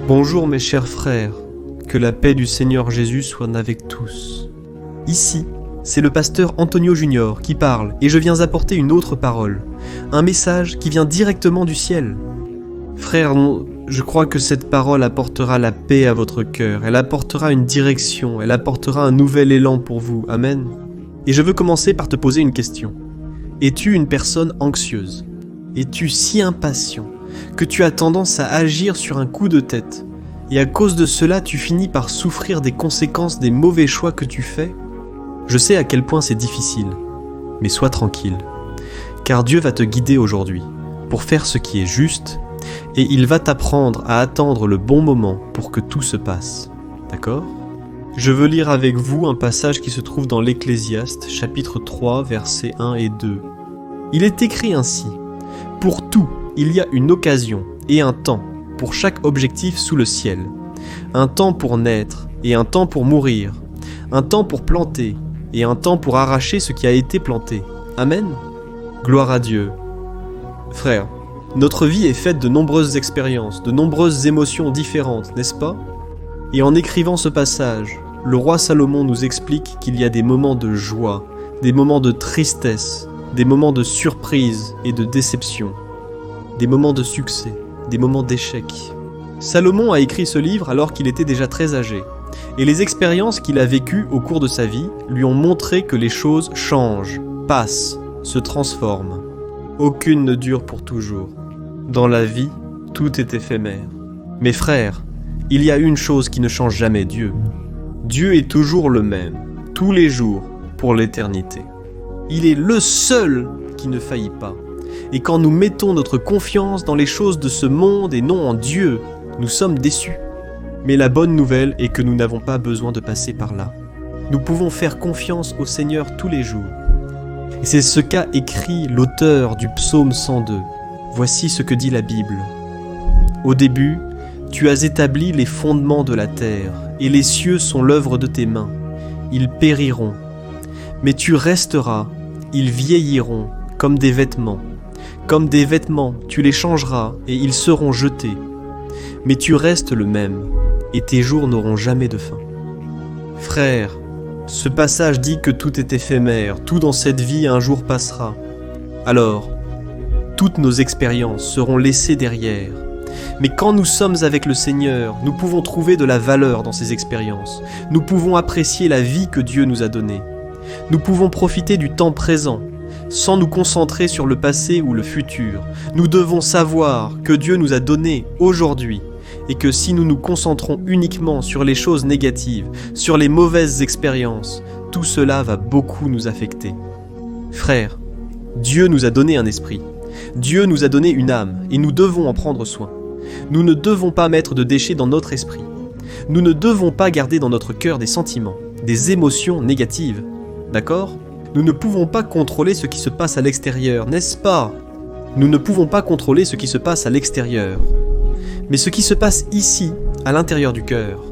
Bonjour mes chers frères, que la paix du Seigneur Jésus soit avec tous. Ici, c'est le pasteur Antonio Junior qui parle et je viens apporter une autre parole, un message qui vient directement du ciel. Frères, je crois que cette parole apportera la paix à votre cœur, elle apportera une direction, elle apportera un nouvel élan pour vous, amen. Et je veux commencer par te poser une question. Es-tu une personne anxieuse? Es-tu si impatient que tu as tendance à agir sur un coup de tête et à cause de cela tu finis par souffrir des conséquences des mauvais choix que tu fais? Je sais à quel point c'est difficile, mais sois tranquille, car Dieu va te guider aujourd'hui pour faire ce qui est juste et il va t'apprendre à attendre le bon moment pour que tout se passe, d'accord? Je veux lire avec vous un passage qui se trouve dans l'Ecclésiaste, chapitre 3, versets 1 et 2. Il est écrit ainsi: « Pour tout, il y a une occasion et un temps pour chaque objectif sous le ciel. Un temps pour naître et un temps pour mourir. Un temps pour planter et un temps pour arracher ce qui a été planté. Amen. Gloire à Dieu. » Frères, notre vie est faite de nombreuses expériences, de nombreuses émotions différentes, n'est-ce pas? Et en écrivant ce passage, le roi Salomon nous explique qu'il y a des moments de joie, des moments de tristesse, des moments de surprise et de déception, des moments de succès, des moments d'échec. Salomon a écrit ce livre alors qu'il était déjà très âgé, et les expériences qu'il a vécues au cours de sa vie lui ont montré que les choses changent, passent, se transforment. Aucune ne dure pour toujours. Dans la vie, tout est éphémère. Mes frères, il y a une chose qui ne change jamais, Dieu. Dieu est toujours le même, tous les jours, pour l'éternité. Il est le seul qui ne faillit pas. Et quand nous mettons notre confiance dans les choses de ce monde et non en Dieu, nous sommes déçus. Mais la bonne nouvelle est que nous n'avons pas besoin de passer par là. Nous pouvons faire confiance au Seigneur tous les jours. Et c'est ce qu'a écrit l'auteur du psaume 102. Voici ce que dit la Bible. Au début, tu as établi les fondements de la terre, et les cieux sont l'œuvre de tes mains. Ils périront, mais tu resteras, ils vieilliront comme des vêtements. Comme des vêtements, tu les changeras, et ils seront jetés. Mais tu restes le même, et tes jours n'auront jamais de fin. Frères, ce passage dit que tout est éphémère, tout dans cette vie un jour passera. Alors, toutes nos expériences seront laissées derrière. Mais quand nous sommes avec le Seigneur, nous pouvons trouver de la valeur dans ces expériences. Nous pouvons apprécier la vie que Dieu nous a donnée. Nous pouvons profiter du temps présent, sans nous concentrer sur le passé ou le futur. Nous devons savoir que Dieu nous a donné aujourd'hui, et que si nous nous concentrons uniquement sur les choses négatives, sur les mauvaises expériences, tout cela va beaucoup nous affecter. Frères, Dieu nous a donné un esprit. Dieu nous a donné une âme, et nous devons en prendre soin. Nous ne devons pas mettre de déchets dans notre esprit. Nous ne devons pas garder dans notre cœur des sentiments, des émotions négatives. D'accord ? Nous ne pouvons pas contrôler ce qui se passe à l'extérieur, n'est-ce pas? Nous ne pouvons pas contrôler ce qui se passe à l'extérieur. Mais ce qui se passe ici, à l'intérieur du cœur,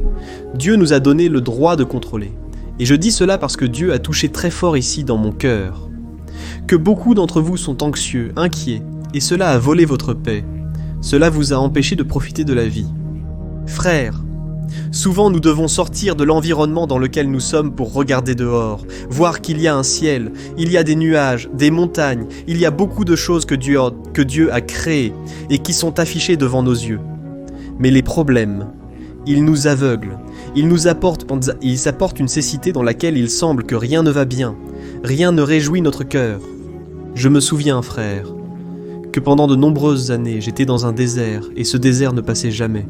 Dieu nous a donné le droit de contrôler. Et je dis cela parce que Dieu a touché très fort ici dans mon cœur. Que beaucoup d'entre vous sont anxieux, inquiets, et cela a volé votre paix. Cela vous a empêché de profiter de la vie. Frères, souvent nous devons sortir de l'environnement dans lequel nous sommes pour regarder dehors, voir qu'il y a un ciel, il y a des nuages, des montagnes, il y a beaucoup de choses que Dieu a créées et qui sont affichées devant nos yeux. Mais les problèmes, ils nous aveuglent, ils apportent une cécité dans laquelle il semble que rien ne va bien, rien ne réjouit notre cœur. Je me souviens, frère, que pendant de nombreuses années, j'étais dans un désert, et ce désert ne passait jamais.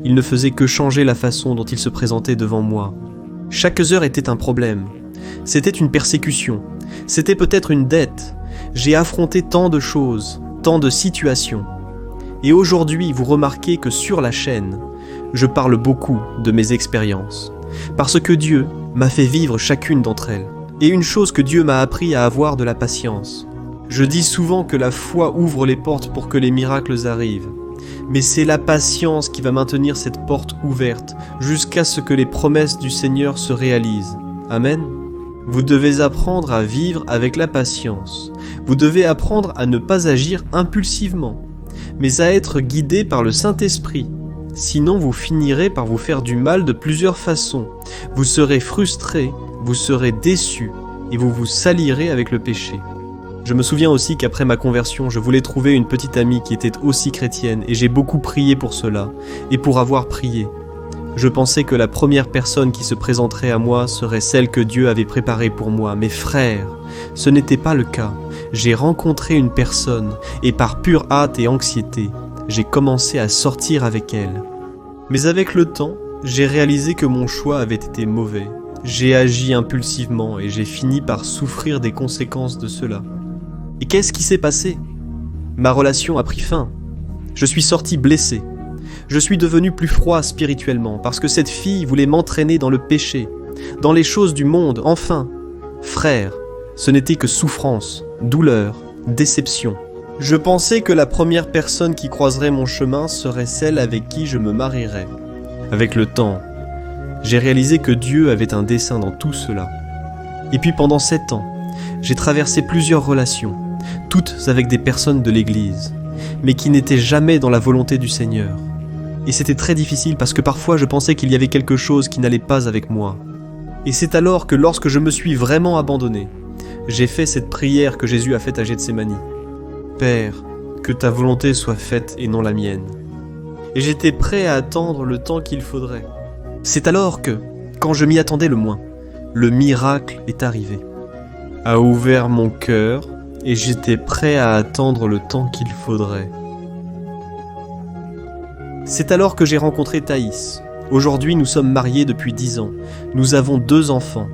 Il ne faisait que changer la façon dont il se présentait devant moi. Chaque heure était un problème. C'était une persécution. C'était peut-être une dette. J'ai affronté tant de choses, tant de situations. Et aujourd'hui, vous remarquez que sur la chaîne, je parle beaucoup de mes expériences. Parce que Dieu m'a fait vivre chacune d'entre elles. Et une chose que Dieu m'a appris à avoir de la patience. Je dis souvent que la foi ouvre les portes pour que les miracles arrivent. Mais c'est la patience qui va maintenir cette porte ouverte jusqu'à ce que les promesses du Seigneur se réalisent. Amen. Vous devez apprendre à vivre avec la patience. Vous devez apprendre à ne pas agir impulsivement, mais à être guidé par le Saint-Esprit Sinon vous finirez par vous faire du mal de plusieurs façons. Vous serez frustré, vous serez déçu, et vous vous salirez avec le péché. Je me souviens aussi qu'après ma conversion, je voulais trouver une petite amie qui était aussi chrétienne, et j'ai beaucoup prié pour cela, et pour avoir prié. Je pensais que la première personne qui se présenterait à moi serait celle que Dieu avait préparée pour moi. Mais frère, ce n'était pas le cas. J'ai rencontré une personne, et par pure hâte et anxiété, j'ai commencé à sortir avec elle. Mais avec le temps, j'ai réalisé que mon choix avait été mauvais. J'ai agi impulsivement et j'ai fini par souffrir des conséquences de cela. Et qu'est-ce qui s'est passé ? Ma relation a pris fin. Je suis sorti blessé. Je suis devenu plus froid spirituellement parce que cette fille voulait m'entraîner dans le péché, dans les choses du monde. Enfin, frère, ce n'était que souffrance, douleur, déception. Je pensais que la première personne qui croiserait mon chemin serait celle avec qui je me marierais. Avec le temps, j'ai réalisé que Dieu avait un dessein dans tout cela. Et puis pendant 7 ans, j'ai traversé plusieurs relations, toutes avec des personnes de l'Église, mais qui n'étaient jamais dans la volonté du Seigneur. Et c'était très difficile parce que parfois je pensais qu'il y avait quelque chose qui n'allait pas avec moi. Et c'est alors que lorsque je me suis vraiment abandonné, j'ai fait cette prière que Jésus a faite à Gethsémani. Père, que ta volonté soit faite et non la mienne. Et j'étais prêt à attendre le temps qu'il faudrait. C'est alors que, quand je m'y attendais le moins, le miracle est arrivé. A ouvert mon cœur et j'étais prêt à attendre le temps qu'il faudrait. C'est alors que j'ai rencontré Thaïs. Aujourd'hui, nous sommes mariés depuis 10 ans. Nous avons 2 enfants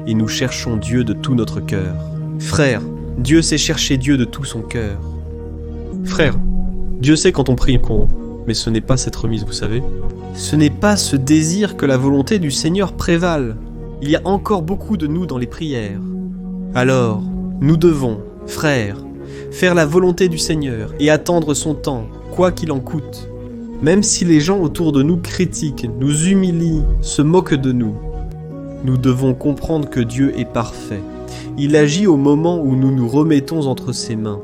et nous cherchons Dieu de tout notre cœur. Frère, Dieu sait chercher Dieu de tout son cœur. Frère, Dieu sait quand on prie pour, mais ce n'est pas cette remise, vous savez. Ce n'est pas ce désir que la volonté du Seigneur prévale. Il y a encore beaucoup de nous dans les prières. Alors, nous devons, frères, faire la volonté du Seigneur et attendre son temps, quoi qu'il en coûte. Même si les gens autour de nous critiquent, nous humilient, se moquent de nous, nous devons comprendre que Dieu est parfait. Il agit au moment où nous nous remettons entre ses mains.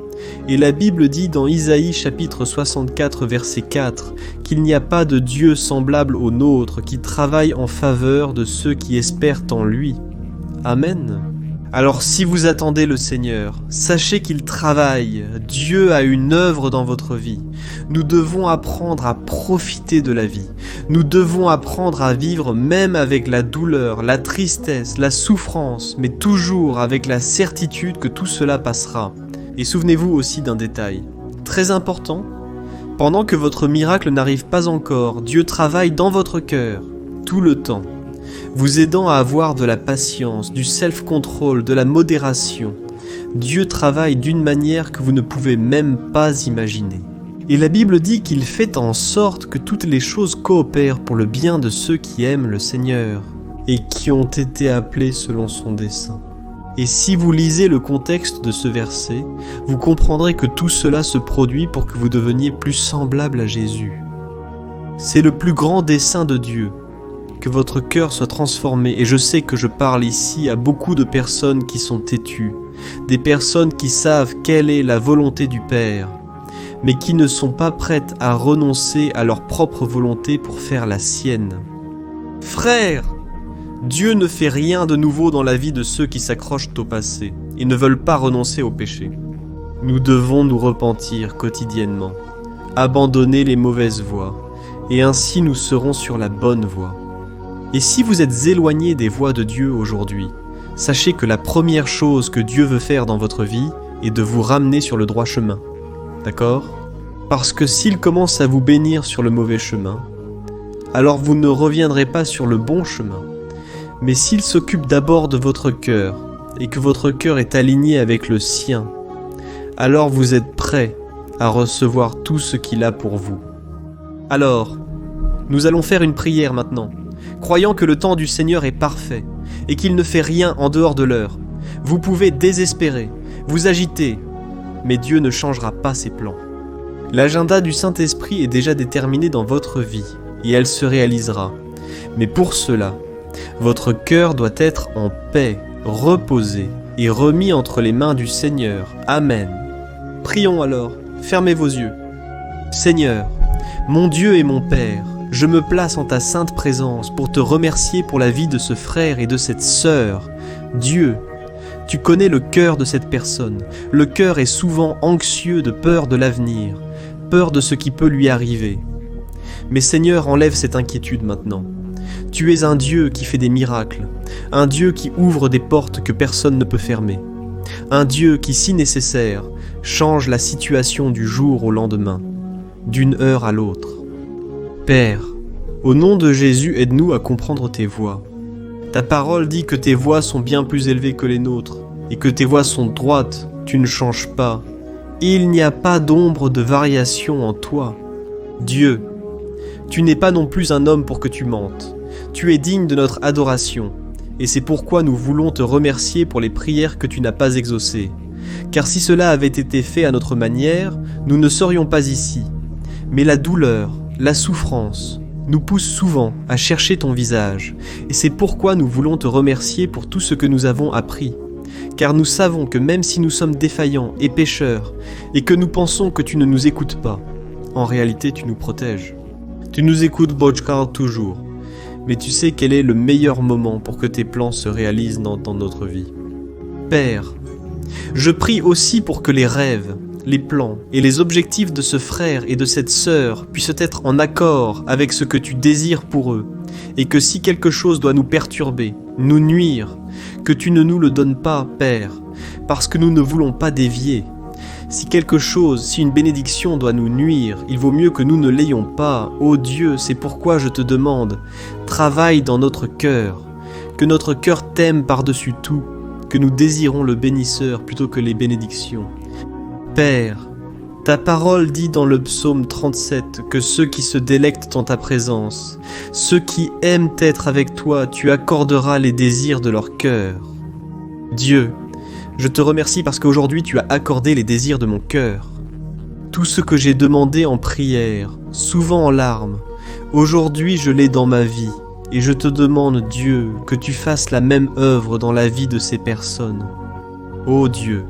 Et la Bible dit dans Isaïe chapitre 64 verset 4 qu'il n'y a pas de Dieu semblable au nôtre qui travaille en faveur de ceux qui espèrent en lui. Amen. Alors si vous attendez le Seigneur, sachez qu'il travaille. Dieu a une œuvre dans votre vie. Nous devons apprendre à profiter de la vie. Nous devons apprendre à vivre même avec la douleur, la tristesse, la souffrance, mais toujours avec la certitude que tout cela passera. Et souvenez-vous aussi d'un détail, très important, pendant que votre miracle n'arrive pas encore, Dieu travaille dans votre cœur, tout le temps, vous aidant à avoir de la patience, du self-control, de la modération. Dieu travaille d'une manière que vous ne pouvez même pas imaginer. Et la Bible dit qu'il fait en sorte que toutes les choses coopèrent pour le bien de ceux qui aiment le Seigneur et qui ont été appelés selon son dessein. Et si vous lisez le contexte de ce verset, vous comprendrez que tout cela se produit pour que vous deveniez plus semblable à Jésus. C'est le plus grand dessein de Dieu, que votre cœur soit transformé, et je sais que je parle ici à beaucoup de personnes qui sont têtues, des personnes qui savent quelle est la volonté du Père, mais qui ne sont pas prêtes à renoncer à leur propre volonté pour faire la sienne. Frères, Dieu ne fait rien de nouveau dans la vie de ceux qui s'accrochent au passé et ne veulent pas renoncer au péché. Nous devons nous repentir quotidiennement, abandonner les mauvaises voies, et ainsi nous serons sur la bonne voie. Et si vous êtes éloigné des voies de Dieu aujourd'hui, sachez que la première chose que Dieu veut faire dans votre vie est de vous ramener sur le droit chemin. D'accord ? Parce que s'il commence à vous bénir sur le mauvais chemin, alors vous ne reviendrez pas sur le bon chemin. Mais s'il s'occupe d'abord de votre cœur, et que votre cœur est aligné avec le sien, alors vous êtes prêt à recevoir tout ce qu'il a pour vous. Alors, nous allons faire une prière maintenant, croyant que le temps du Seigneur est parfait, et qu'il ne fait rien en dehors de l'heure. Vous pouvez désespérer, vous agiter, mais Dieu ne changera pas ses plans. L'agenda du Saint-Esprit est déjà déterminé dans votre vie, et elle se réalisera. Mais pour cela, votre cœur doit être en paix, reposé et remis entre les mains du Seigneur. Amen. Prions alors, fermez vos yeux. Seigneur, mon Dieu et mon Père, je me place en ta sainte présence pour te remercier pour la vie de ce frère et de cette sœur. Dieu, tu connais le cœur de cette personne. Le cœur est souvent anxieux de peur de l'avenir, peur de ce qui peut lui arriver. Mais Seigneur, enlève cette inquiétude maintenant. Tu es un Dieu qui fait des miracles, un Dieu qui ouvre des portes que personne ne peut fermer, un Dieu qui, si nécessaire, change la situation du jour au lendemain, d'une heure à l'autre. Père, au nom de Jésus, aide-nous à comprendre tes voies. Ta parole dit que tes voies sont bien plus élevées que les nôtres, et que tes voies sont droites, tu ne changes pas. Il n'y a pas d'ombre de variation en toi. Dieu, tu n'es pas non plus un homme pour que tu mentes. Tu es digne de notre adoration, et c'est pourquoi nous voulons te remercier pour les prières que tu n'as pas exaucées. Car si cela avait été fait à notre manière, nous ne serions pas ici. Mais la douleur, la souffrance, nous poussent souvent à chercher ton visage, et c'est pourquoi nous voulons te remercier pour tout ce que nous avons appris. Car nous savons que même si nous sommes défaillants et pécheurs, et que nous pensons que tu ne nous écoutes pas, en réalité tu nous protèges. Tu nous écoutes, Bojkar, toujours, mais tu sais quel est le meilleur moment pour que tes plans se réalisent dans notre vie. Père, je prie aussi pour que les rêves, les plans et les objectifs de ce frère et de cette sœur puissent être en accord avec ce que tu désires pour eux, et que si quelque chose doit nous perturber, nous nuire, que tu ne nous le donnes pas, Père, parce que nous ne voulons pas dévier. Si quelque chose, si une bénédiction doit nous nuire, il vaut mieux que nous ne l'ayons pas. Ô Dieu, c'est pourquoi je te demande, travaille dans notre cœur, que notre cœur t'aime par-dessus tout, que nous désirons le bénisseur plutôt que les bénédictions. Père, ta parole dit dans le psaume 37 que ceux qui se délectent en ta présence, ceux qui aiment être avec toi, tu accorderas les désirs de leur cœur. Dieu, je te remercie parce qu'aujourd'hui tu as accordé les désirs de mon cœur. Tout ce que j'ai demandé en prière, souvent en larmes, aujourd'hui je l'ai dans ma vie, et je te demande, Dieu, que tu fasses la même œuvre dans la vie de ces personnes. Ô Dieu,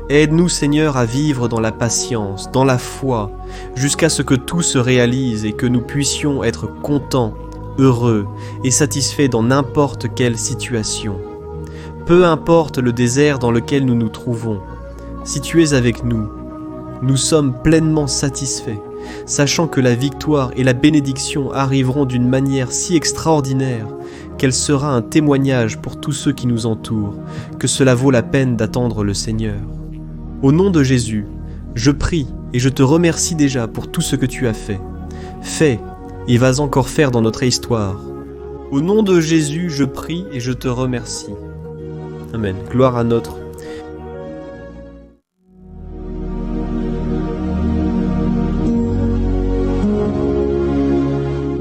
aide-nous Seigneur à vivre dans la patience, dans la foi, jusqu'à ce que tout se réalise et que nous puissions être contents, heureux et satisfaits dans n'importe quelle situation. Peu importe le désert dans lequel nous nous trouvons, si tu es avec nous, nous sommes pleinement satisfaits, sachant que la victoire et la bénédiction arriveront d'une manière si extraordinaire qu'elle sera un témoignage pour tous ceux qui nous entourent, que cela vaut la peine d'attendre le Seigneur. Au nom de Jésus, je prie et je te remercie déjà pour tout ce que tu as fait. Fais et vas encore faire dans notre histoire. Au nom de Jésus, je prie et je te remercie. Amen. Gloire à notre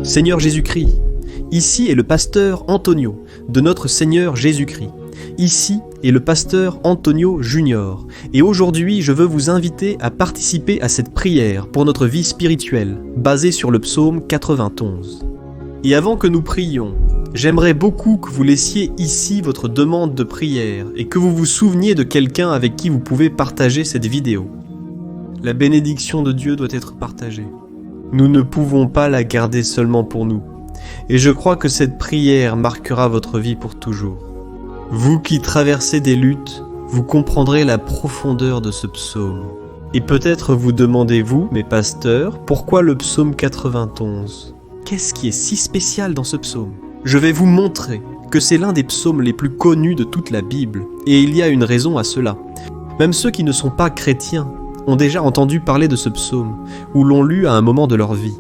Seigneur Jésus-Christ. Ici est le pasteur Antonio, de notre Seigneur Jésus-Christ. Ici est le pasteur Antonio Junior, et aujourd'hui je veux vous inviter à participer à cette prière pour notre vie spirituelle, basée sur le psaume 91. Et avant que nous prions, j'aimerais beaucoup que vous laissiez ici votre demande de prière et que vous vous souveniez de quelqu'un avec qui vous pouvez partager cette vidéo. La bénédiction de Dieu doit être partagée. Nous ne pouvons pas la garder seulement pour nous. Et je crois que cette prière marquera votre vie pour toujours. Vous qui traversez des luttes, vous comprendrez la profondeur de ce psaume. Et peut-être vous demandez-vous, mes pasteurs, pourquoi le psaume 91 ? Qu'est-ce qui est si spécial dans ce psaume ? Je vais vous montrer que c'est l'un des psaumes les plus connus de toute la Bible, et il y a une raison à cela. Même ceux qui ne sont pas chrétiens ont déjà entendu parler de ce psaume, ou l'ont lu à un moment de leur vie.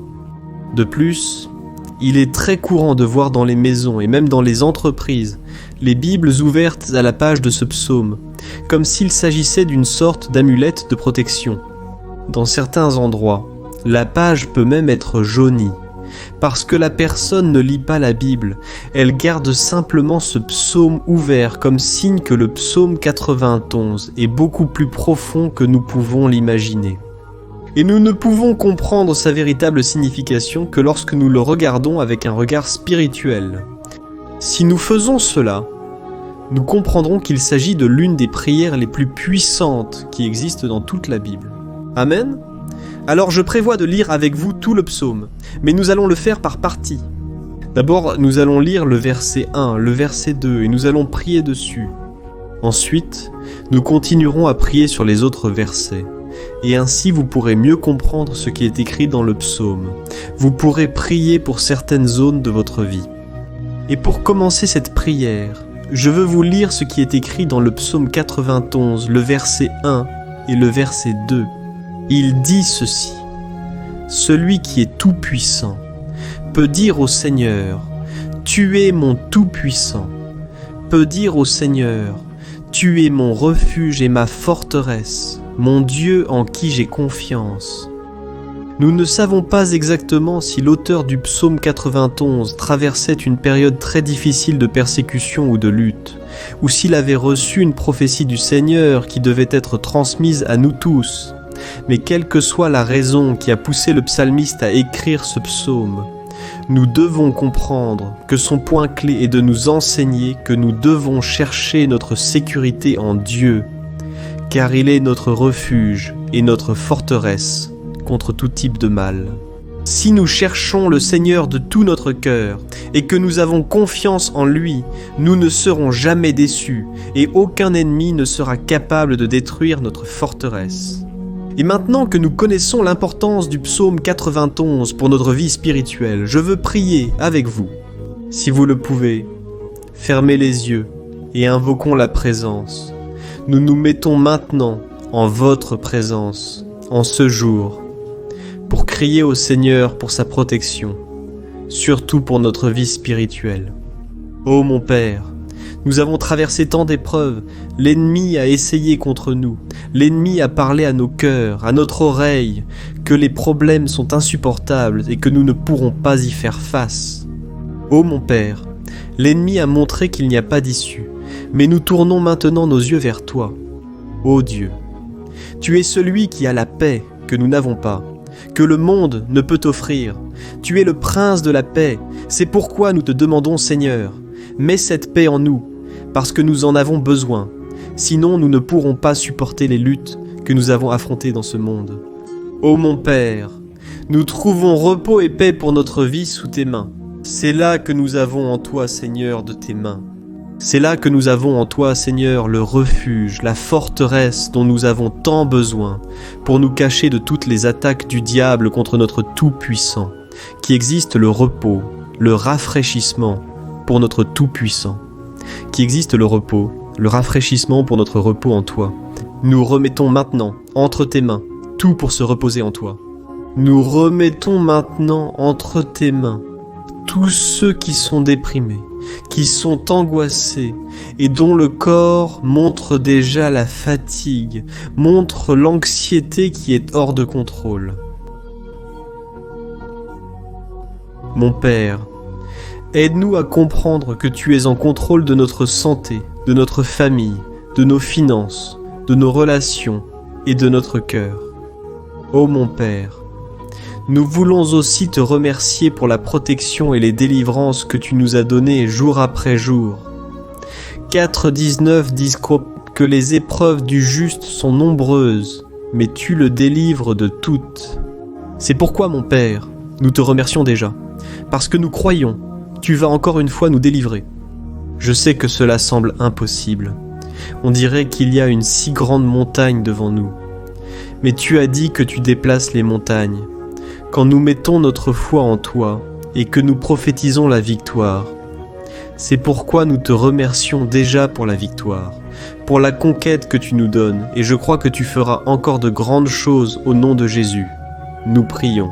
De plus, il est très courant de voir dans les maisons et même dans les entreprises les Bibles ouvertes à la page de ce psaume, comme s'il s'agissait d'une sorte d'amulette de protection. Dans certains endroits, la page peut même être jaunie, parce que la personne ne lit pas la Bible, elle garde simplement ce psaume ouvert comme signe que le psaume 91 est beaucoup plus profond que nous pouvons l'imaginer. Et nous ne pouvons comprendre sa véritable signification que lorsque nous le regardons avec un regard spirituel. Si nous faisons cela, nous comprendrons qu'il s'agit de l'une des prières les plus puissantes qui existent dans toute la Bible. Amen ? Alors je prévois de lire avec vous tout le psaume, mais nous allons le faire par parties. D'abord, nous allons lire le verset 1, le verset 2, et nous allons prier dessus. Ensuite, nous continuerons à prier sur les autres versets, et ainsi vous pourrez mieux comprendre ce qui est écrit dans le psaume. Vous pourrez prier pour certaines zones de votre vie. Et pour commencer cette prière, je veux vous lire ce qui est écrit dans le psaume 91, le verset 1 et le verset 2. Il dit ceci: « Celui qui est tout-puissant peut dire au Seigneur, tu es mon tout-puissant, peut dire au Seigneur, tu es mon refuge et ma forteresse, mon Dieu en qui j'ai confiance. » Nous ne savons pas exactement si l'auteur du psaume 91 traversait une période très difficile de persécution ou de lutte, ou s'il avait reçu une prophétie du Seigneur qui devait être transmise à nous tous. Mais quelle que soit la raison qui a poussé le psalmiste à écrire ce psaume, nous devons comprendre que son point clé est de nous enseigner que nous devons chercher notre sécurité en Dieu, car il est notre refuge et notre forteresse contre tout type de mal. Si nous cherchons le Seigneur de tout notre cœur et que nous avons confiance en lui, nous ne serons jamais déçus et aucun ennemi ne sera capable de détruire notre forteresse. Et maintenant que nous connaissons l'importance du psaume 91 pour notre vie spirituelle, je veux prier avec vous. Si vous le pouvez, fermez les yeux et invoquons la présence. Nous nous mettons maintenant en votre présence, en ce jour, pour crier au Seigneur pour sa protection, surtout pour notre vie spirituelle. Ô mon Père, nous avons traversé tant d'épreuves, l'ennemi a essayé contre nous, l'ennemi a parlé à nos cœurs, à notre oreille, que les problèmes sont insupportables et que nous ne pourrons pas y faire face. Ô mon Père, l'ennemi a montré qu'il n'y a pas d'issue, mais nous tournons maintenant nos yeux vers toi. Ô Dieu, tu es celui qui a la paix que nous n'avons pas, que le monde ne peut offrir. Tu es le prince de la paix, c'est pourquoi nous te demandons, Seigneur, mets cette paix en nous, parce que nous en avons besoin. Sinon, nous ne pourrons pas supporter les luttes que nous avons affrontées dans ce monde. Ô mon Père, nous trouvons repos et paix pour notre vie sous tes mains. C'est là que nous avons en toi, Seigneur, de tes mains. C'est là que nous avons en toi, Seigneur, le refuge, la forteresse dont nous avons tant besoin pour nous cacher de toutes les attaques du diable contre notre Tout-Puissant, qui existe le repos, le rafraîchissement pour notre Tout-Puissant, qui existe le repos, le rafraîchissement pour notre repos en toi. Nous remettons maintenant entre tes mains tout pour se reposer en toi. Nous remettons maintenant entre tes mains tous ceux qui sont déprimés, qui sont angoissés et dont le corps montre déjà la fatigue, montre l'anxiété qui est hors de contrôle. Mon Père, aide-nous à comprendre que tu es en contrôle de notre santé, de notre famille, de nos finances, de nos relations et de notre cœur. Ô mon Père, nous voulons aussi te remercier pour la protection et les délivrances que tu nous as données jour après jour. 4,19 disent que les épreuves du juste sont nombreuses, mais tu le délivres de toutes. C'est pourquoi, mon Père, nous te remercions déjà, parce que nous croyons, tu vas encore une fois nous délivrer. Je sais que cela semble impossible. On dirait qu'il y a une si grande montagne devant nous. Mais tu as dit que tu déplaces les montagnes. Quand nous mettons notre foi en toi et que nous prophétisons la victoire, c'est pourquoi nous te remercions déjà pour la victoire, pour la conquête que tu nous donnes, et je crois que tu feras encore de grandes choses au nom de Jésus. Nous prions.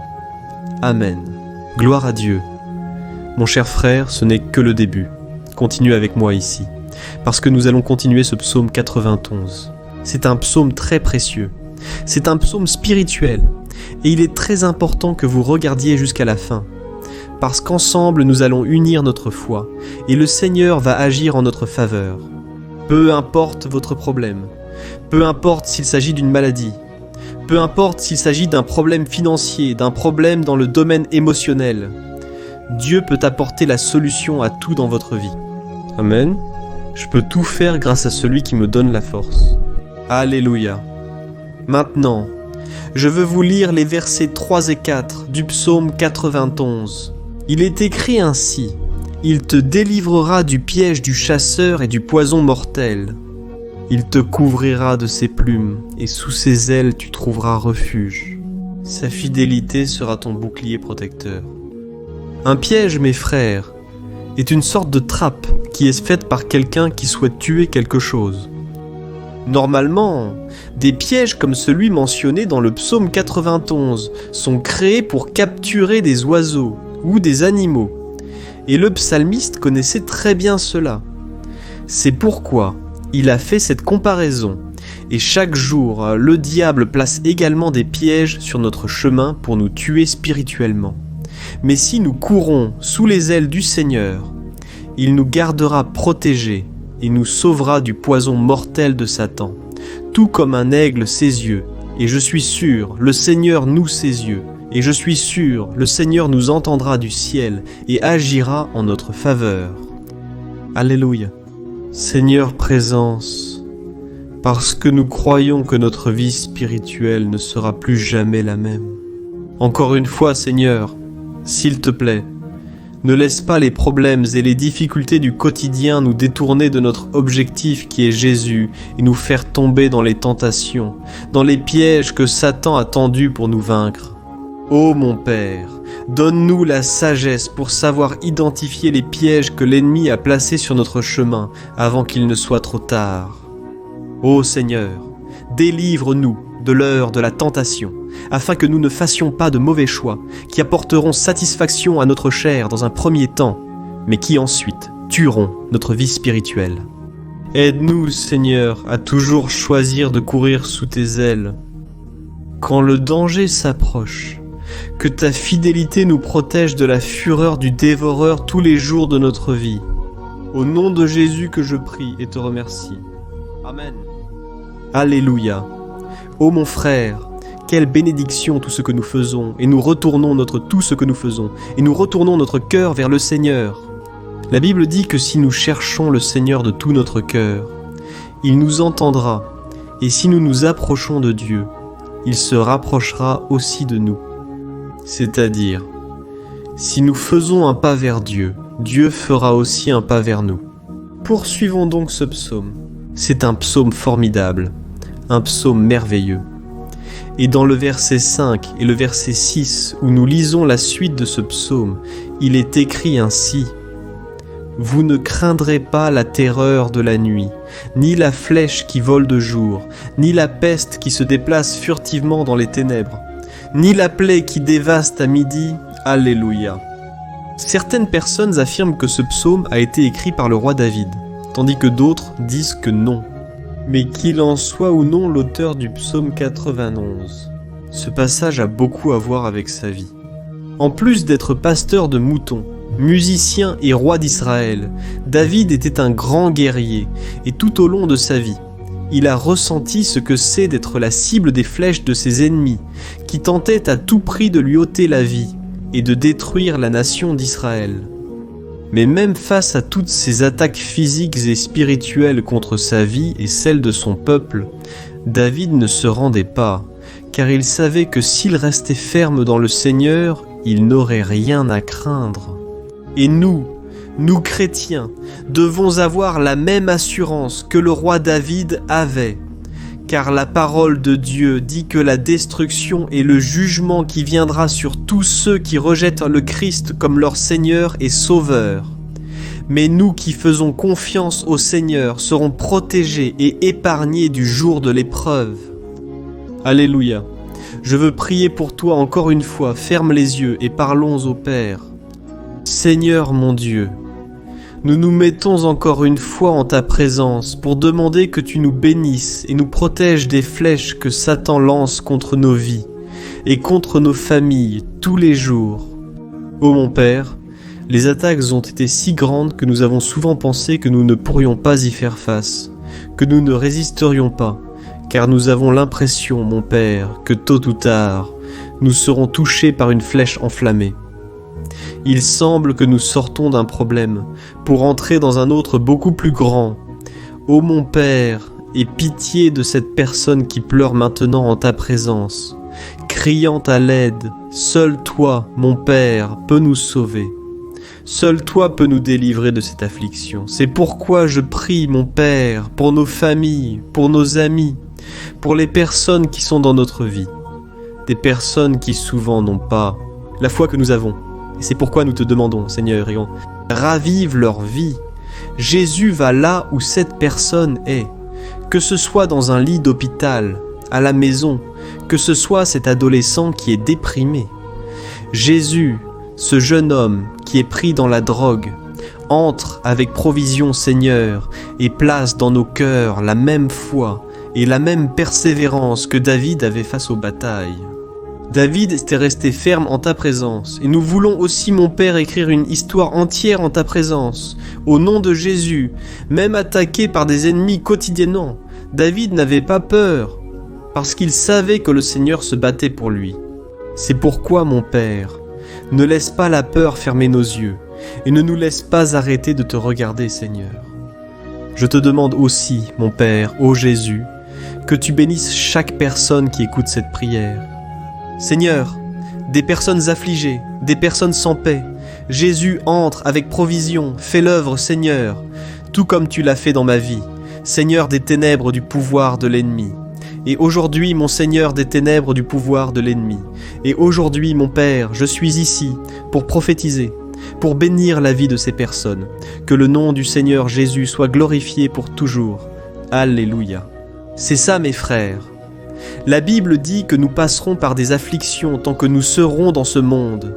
Amen. Gloire à Dieu. Mon cher frère, ce n'est que le début. Continue avec moi ici, parce que nous allons continuer ce psaume 91. C'est un psaume très précieux. C'est un psaume spirituel. Et il est très important que vous regardiez jusqu'à la fin, parce qu'ensemble nous allons unir notre foi, et le Seigneur va agir en notre faveur. Peu importe votre problème, peu importe s'il s'agit d'une maladie, peu importe s'il s'agit d'un problème financier, d'un problème dans le domaine émotionnel, Dieu peut apporter la solution à tout dans votre vie. Amen. Je peux tout faire grâce à celui qui me donne la force. Alléluia. Maintenant, Je veux vous lire les versets 3 et 4 du psaume 91. Il est écrit ainsi: « Il te délivrera du piège du chasseur et du poison mortel. Il te couvrira de ses plumes, et sous ses ailes tu trouveras refuge. Sa fidélité sera ton bouclier protecteur. » Un piège, mes frères, est une sorte de trappe qui est faite par quelqu'un qui souhaite tuer quelque chose. Normalement, des pièges comme celui mentionné dans le psaume 91 sont créés pour capturer des oiseaux ou des animaux. Et le psalmiste connaissait très bien cela. C'est pourquoi il a fait cette comparaison. Et chaque jour, le diable place également des pièges sur notre chemin pour nous tuer spirituellement. Mais si nous courons sous les ailes du Seigneur, il nous gardera protégés et nous sauvera du poison mortel de Satan, tout comme un aigle ses yeux. Et je suis sûr, le Seigneur noue ses yeux. Et je suis sûr, le Seigneur nous entendra du ciel et agira en notre faveur. Alléluia. Seigneur, présence, parce que nous croyons que notre vie spirituelle ne sera plus jamais la même. Encore une fois, Seigneur, s'il te plaît, ne laisse pas les problèmes et les difficultés du quotidien nous détourner de notre objectif qui est Jésus et nous faire tomber dans les tentations, dans les pièges que Satan a tendus pour nous vaincre. Ô mon Père, donne-nous la sagesse pour savoir identifier les pièges que l'ennemi a placés sur notre chemin avant qu'il ne soit trop tard. Ô Seigneur, délivre-nous de l'heure de la tentation, afin que nous ne fassions pas de mauvais choix qui apporteront satisfaction à notre chair dans un premier temps, mais qui ensuite tueront notre vie spirituelle. Aide-nous, Seigneur, à toujours choisir de courir sous tes ailes. Quand le danger s'approche, que ta fidélité nous protège de la fureur du dévoreur tous les jours de notre vie. Au nom de Jésus que je prie et te remercie. Amen. Alléluia. Ô mon frère, quelle bénédiction tout ce que nous faisons, et nous retournons tout ce que nous faisons, et nous retournons notre cœur vers le Seigneur. La Bible dit que si nous cherchons le Seigneur de tout notre cœur, il nous entendra, et si nous nous approchons de Dieu, il se rapprochera aussi de nous. C'est-à-dire, si nous faisons un pas vers Dieu, Dieu fera aussi un pas vers nous. Poursuivons donc ce psaume. C'est un psaume formidable, un psaume merveilleux. Et dans le verset 5 et le verset 6, où nous lisons la suite de ce psaume, il est écrit ainsi: « Vous ne craindrez pas la terreur de la nuit, ni la flèche qui vole de jour, ni la peste qui se déplace furtivement dans les ténèbres, ni la plaie qui dévaste à midi. » Alléluia. Certaines personnes affirment que ce psaume a été écrit par le roi David, tandis que d'autres disent que non. Mais qu'il en soit ou non l'auteur du psaume 91, ce passage a beaucoup à voir avec sa vie. En plus d'être pasteur de moutons, musicien et roi d'Israël, David était un grand guerrier, et tout au long de sa vie, il a ressenti ce que c'est d'être la cible des flèches de ses ennemis, qui tentaient à tout prix de lui ôter la vie et de détruire la nation d'Israël. Mais même face à toutes ces attaques physiques et spirituelles contre sa vie et celle de son peuple, David ne se rendait pas, car il savait que s'il restait ferme dans le Seigneur, il n'aurait rien à craindre. Et nous chrétiens, devons avoir la même assurance que le roi David avait, car la parole de Dieu dit que la destruction et le jugement qui viendra sur tous ceux qui rejettent le Christ comme leur Seigneur et Sauveur. Mais nous qui faisons confiance au Seigneur serons protégés et épargnés du jour de l'épreuve. Alléluia. Je veux prier pour toi encore une fois, ferme les yeux et parlons au Père. Seigneur mon Dieu, nous nous mettons encore une fois en ta présence pour demander que tu nous bénisses et nous protèges des flèches que Satan lance contre nos vies et contre nos familles tous les jours. Ô mon Père, les attaques ont été si grandes que nous avons souvent pensé que nous ne pourrions pas y faire face, que nous ne résisterions pas, car nous avons l'impression, mon Père, que tôt ou tard, nous serons touchés par une flèche enflammée. Il semble que nous sortons d'un problème pour entrer dans un autre beaucoup plus grand. Ô mon Père, Aie pitié de cette personne qui pleure maintenant en ta présence, criant à l'aide. Seul toi, mon Père, peux nous sauver. Seul toi peux nous délivrer de cette affliction. C'est pourquoi je prie, mon Père, pour nos familles, pour nos amis, pour les personnes qui sont dans notre vie. Des personnes qui souvent n'ont pas la foi que nous avons. Et c'est pourquoi nous te demandons, Seigneur, et on ravive leur vie. Jésus va là où cette personne est. Que ce soit dans un lit d'hôpital, à la maison, que ce soit cet adolescent qui est déprimé. Jésus, ce jeune homme qui est pris dans la drogue, entre avec provision, Seigneur, et place dans nos cœurs la même foi et la même persévérance que David avait face aux batailles. David était resté ferme en ta présence, et nous voulons aussi, mon Père, écrire une histoire entière en ta présence, au nom de Jésus, même attaqué par des ennemis quotidiennement. David n'avait pas peur, parce qu'il savait que le Seigneur se battait pour lui. C'est pourquoi, mon Père, ne laisse pas la peur fermer nos yeux, et ne nous laisse pas arrêter de te regarder, Seigneur. Je te demande aussi, mon Père, ô Jésus, que tu bénisses chaque personne qui écoute cette prière. Seigneur, des personnes affligées, des personnes sans paix, Jésus entre avec provision, fais l'œuvre, Seigneur, tout comme tu l'as fait dans ma vie, Seigneur des ténèbres du pouvoir de l'ennemi. Et aujourd'hui, mon Seigneur des ténèbres du pouvoir de l'ennemi. Et aujourd'hui, mon Père, je suis ici pour prophétiser, pour bénir la vie de ces personnes. Que le nom du Seigneur Jésus soit glorifié pour toujours. Alléluia. C'est ça, mes frères. La Bible dit que nous passerons par des afflictions tant que nous serons dans ce monde.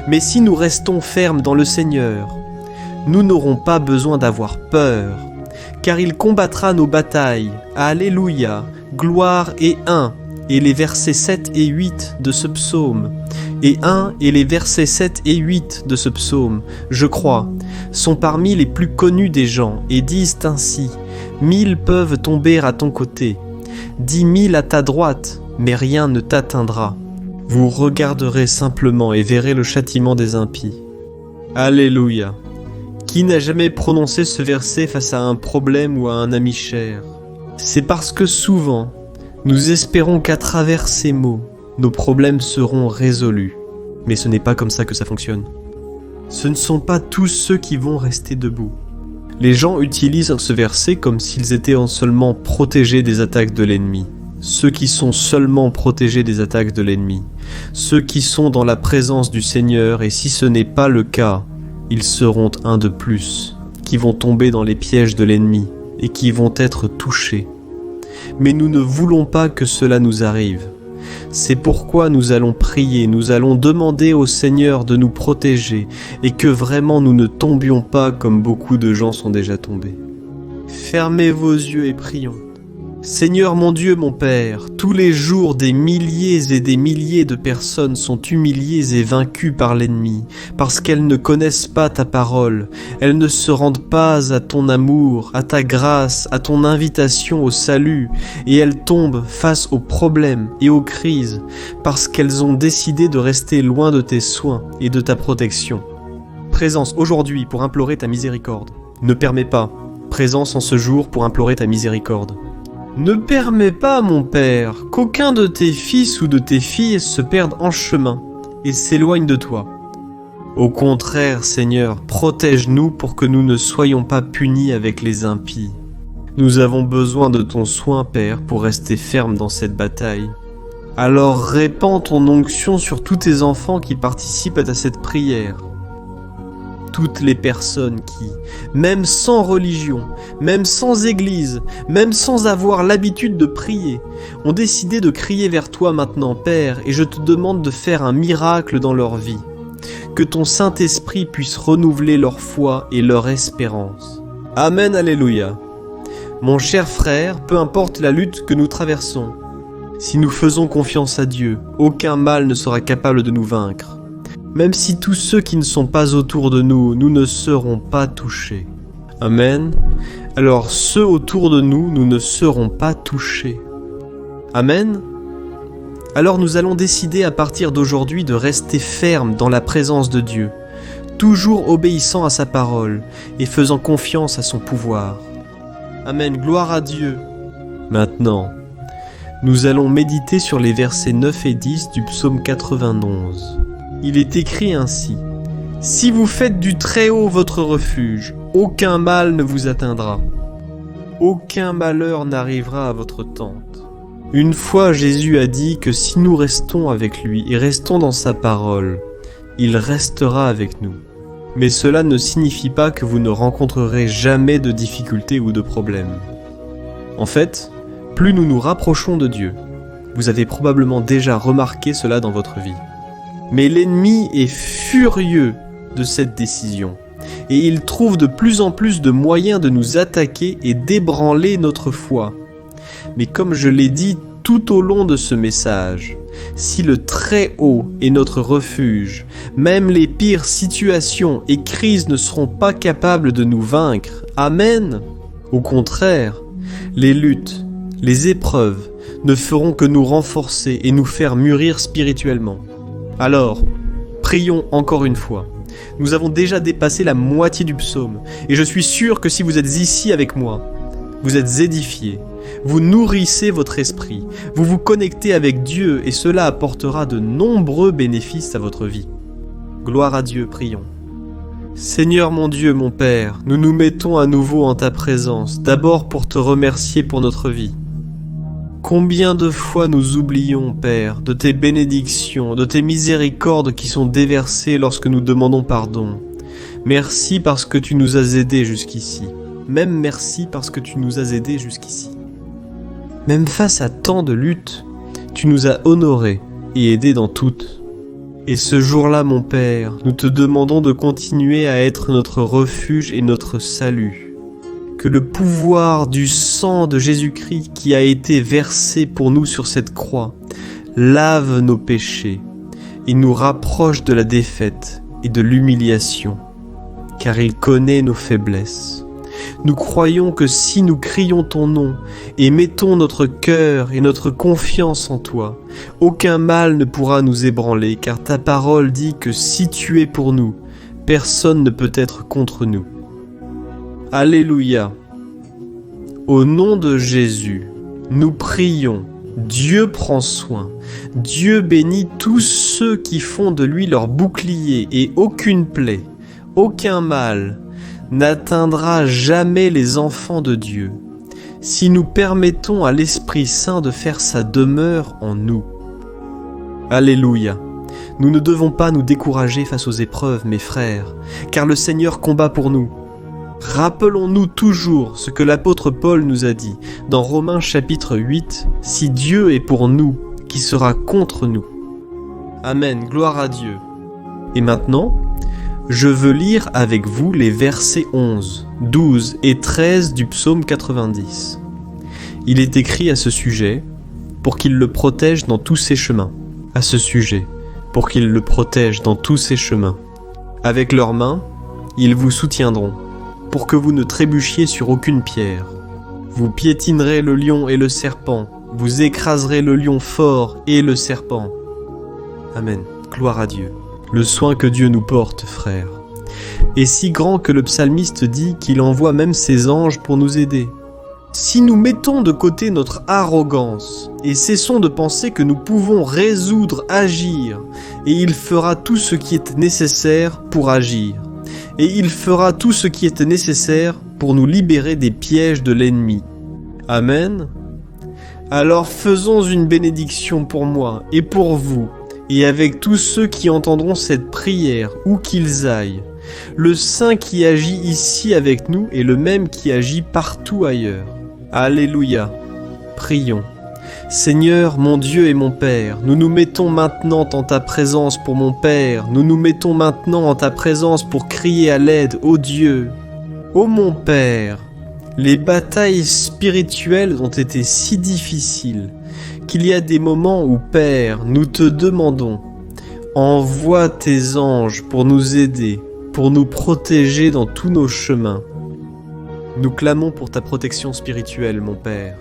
Mais si nous restons fermes dans le Seigneur, nous n'aurons pas besoin d'avoir peur, car il combattra nos batailles. Alléluia, gloire et 1, et les versets 7 et 8 de ce psaume, et 1 et les versets 7 et 8 de ce psaume, je crois, sont parmi les plus connus des gens, et disent ainsi, 1000 peuvent tomber à ton côté, 10 000 à ta droite, mais rien ne t'atteindra. Vous regarderez simplement et verrez le châtiment des impies. Alléluia. Qui n'a jamais prononcé ce verset face à un problème ou à un ami cher? C'est parce que souvent, nous espérons qu'à travers ces mots, nos problèmes seront résolus. Mais ce n'est pas comme ça que ça fonctionne. Ce ne sont pas tous ceux qui vont rester debout. Les gens utilisent ce verset comme s'ils étaient seulement protégés des attaques de l'ennemi. Ceux qui sont seulement protégés des attaques de l'ennemi. Ceux qui sont dans la présence du Seigneur, et si ce n'est pas le cas, ils seront un de plus, qui vont tomber dans les pièges de l'ennemi et qui vont être touchés. Mais nous ne voulons pas que cela nous arrive. C'est pourquoi nous allons prier, nous allons demander au Seigneur de nous protéger et que vraiment nous ne tombions pas comme beaucoup de gens sont déjà tombés. Fermez vos yeux et prions. Seigneur mon Dieu, mon Père, tous les jours des milliers et des milliers de personnes sont humiliées et vaincues par l'ennemi, parce qu'elles ne connaissent pas ta parole, elles ne se rendent pas à ton amour, à ta grâce, à ton invitation au salut, et elles tombent face aux problèmes et aux crises, parce qu'elles ont décidé de rester loin de tes soins et de ta protection. Présence aujourd'hui pour implorer ta miséricorde. Ne permets pas, présence en ce jour pour implorer ta miséricorde. Ne permets pas, mon Père, qu'aucun de tes fils ou de tes filles se perde en chemin et s'éloigne de toi. Au contraire, Seigneur, protège-nous pour que nous ne soyons pas punis avec les impies. Nous avons besoin de ton soin, Père, pour rester fermes dans cette bataille. Alors répands ton onction sur tous tes enfants qui participent à cette prière. Toutes les personnes qui, même sans religion, même sans église, même sans avoir l'habitude de prier, ont décidé de crier vers toi maintenant, Père, et je te demande de faire un miracle dans leur vie. Que ton Saint-Esprit puisse renouveler leur foi et leur espérance. Amen, alléluia. Mon cher frère, peu importe la lutte que nous traversons, si nous faisons confiance à Dieu, aucun mal ne sera capable de nous vaincre. Même si tous ceux qui ne sont pas autour de nous, nous ne serons pas touchés. Amen. Alors ceux autour de nous, nous ne serons pas touchés. Amen. Alors nous allons décider à partir d'aujourd'hui de rester fermes dans la présence de Dieu, toujours obéissant à sa parole et faisant confiance à son pouvoir. Amen. Gloire à Dieu. Maintenant, nous allons méditer sur les versets 9 et 10 du psaume 91. Il est écrit ainsi : « Si vous faites du Très-Haut votre refuge, aucun mal ne vous atteindra. Aucun malheur n'arrivera à votre tente. » Une fois, Jésus a dit que si nous restons avec lui et restons dans sa parole, il restera avec nous. Mais cela ne signifie pas que vous ne rencontrerez jamais de difficultés ou de problèmes. En fait, plus nous nous rapprochons de Dieu, vous avez probablement déjà remarqué cela dans votre vie. Mais l'ennemi est furieux de cette décision, et il trouve de plus en plus de moyens de nous attaquer et d'ébranler notre foi. Mais comme je l'ai dit tout au long de ce message, si le Très-Haut est notre refuge, même les pires situations et crises ne seront pas capables de nous vaincre. Amen. Au contraire, les luttes, les épreuves ne feront que nous renforcer et nous faire mûrir spirituellement. Alors, prions encore une fois. Nous avons déjà dépassé la moitié du psaume, et je suis sûr que si vous êtes ici avec moi, vous êtes édifiés, vous nourrissez votre esprit, vous vous connectez avec Dieu, et cela apportera de nombreux bénéfices à votre vie. Gloire à Dieu, prions. Seigneur mon Dieu, mon Père, nous nous mettons à nouveau en ta présence, d'abord pour te remercier pour notre vie. Combien de fois nous oublions, Père, de tes bénédictions, de tes miséricordes qui sont déversées lorsque nous demandons pardon. Merci parce que tu nous as aidés jusqu'ici. Même merci parce que tu nous as aidés jusqu'ici. Même face à tant de luttes, tu nous as honorés et aidés dans toutes. Et ce jour-là, mon Père, nous te demandons de continuer à être notre refuge et notre salut. Que le pouvoir du sang de Jésus-Christ qui a été versé pour nous sur cette croix lave nos péchés et nous rapproche de la défaite et de l'humiliation, car il connaît nos faiblesses. Nous croyons que si nous crions ton nom et mettons notre cœur et notre confiance en toi, aucun mal ne pourra nous ébranler, car ta parole dit que si tu es pour nous, personne ne peut être contre nous. Alléluia. Au nom de Jésus, nous prions. Dieu prend soin. Dieu bénit tous ceux qui font de lui leur bouclier, et aucune plaie, aucun mal n'atteindra jamais les enfants de Dieu, si nous permettons à l'Esprit Saint de faire sa demeure en nous. Alléluia. Nous ne devons pas nous décourager face aux épreuves, mes frères, car le Seigneur combat pour nous. Rappelons-nous toujours ce que l'apôtre Paul nous a dit dans Romains chapitre 8, « Si Dieu est pour nous, qui sera contre nous ?» Amen, gloire à Dieu. Et maintenant, je veux lire avec vous les versets 11, 12 et 13 du psaume 90. Il est écrit à ce sujet, pour qu'il le protège dans tous ses chemins. À ce sujet, pour qu'il le protège dans tous ses chemins. Avec leurs mains, ils vous soutiendront, pour que vous ne trébuchiez sur aucune pierre. Vous piétinerez le lion et le serpent, vous écraserez le lion fort et le serpent. Amen. Gloire à Dieu. Le soin que Dieu nous porte, frères, est si grand que le psalmiste dit qu'il envoie même ses anges pour nous aider. Si nous mettons de côté notre arrogance et cessons de penser que nous pouvons résoudre, agir, et il fera tout ce qui est nécessaire pour agir, et il fera tout ce qui est nécessaire pour nous libérer des pièges de l'ennemi. Amen. Alors faisons une bénédiction pour moi et pour vous, et avec tous ceux qui entendront cette prière, où qu'ils aillent. Le Saint qui agit ici avec nous est le même qui agit partout ailleurs. Alléluia. Prions. Seigneur, mon Dieu et mon Père, nous nous mettons maintenant en ta présence pour mon Père, nous nous mettons maintenant en ta présence pour crier à l'aide, ô Dieu. Ô mon Père, les batailles spirituelles ont été si difficiles qu'il y a des moments où, Père, nous te demandons, envoie tes anges pour nous aider, pour nous protéger dans tous nos chemins. Nous clamons pour ta protection spirituelle, mon Père.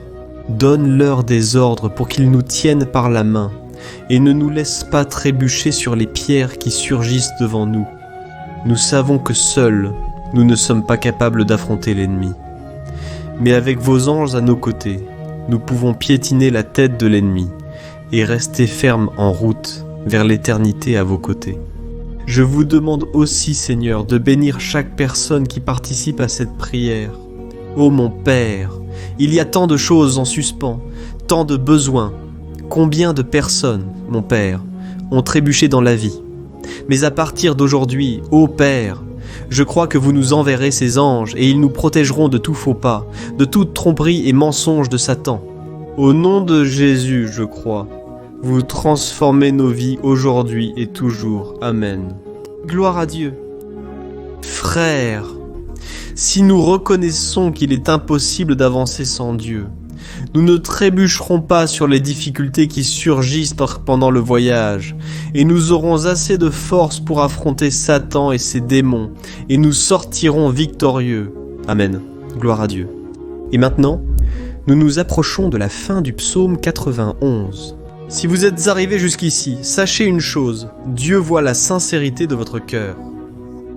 Donne-leur des ordres pour qu'ils nous tiennent par la main et ne nous laissent pas trébucher sur les pierres qui surgissent devant nous. Nous savons que seuls, nous ne sommes pas capables d'affronter l'ennemi. Mais avec vos anges à nos côtés, nous pouvons piétiner la tête de l'ennemi et rester fermes en route vers l'éternité à vos côtés. Je vous demande aussi, Seigneur, de bénir chaque personne qui participe à cette prière. Ô mon Père, il y a tant de choses en suspens, tant de besoins. Combien de personnes, mon Père, ont trébuché dans la vie? Mais à partir d'aujourd'hui, ô Père, je crois que vous nous enverrez ces anges et ils nous protégeront de tout faux pas, de toute tromperie et mensonge de Satan. Au nom de Jésus, je crois, vous transformez nos vies aujourd'hui et toujours. Amen. Gloire à Dieu. Frères, si nous reconnaissons qu'il est impossible d'avancer sans Dieu, nous ne trébucherons pas sur les difficultés qui surgissent pendant le voyage, et nous aurons assez de force pour affronter Satan et ses démons, et nous sortirons victorieux. Amen. Gloire à Dieu. Et maintenant, nous nous approchons de la fin du psaume 91. Si vous êtes arrivés jusqu'ici, sachez une chose, Dieu voit la sincérité de votre cœur.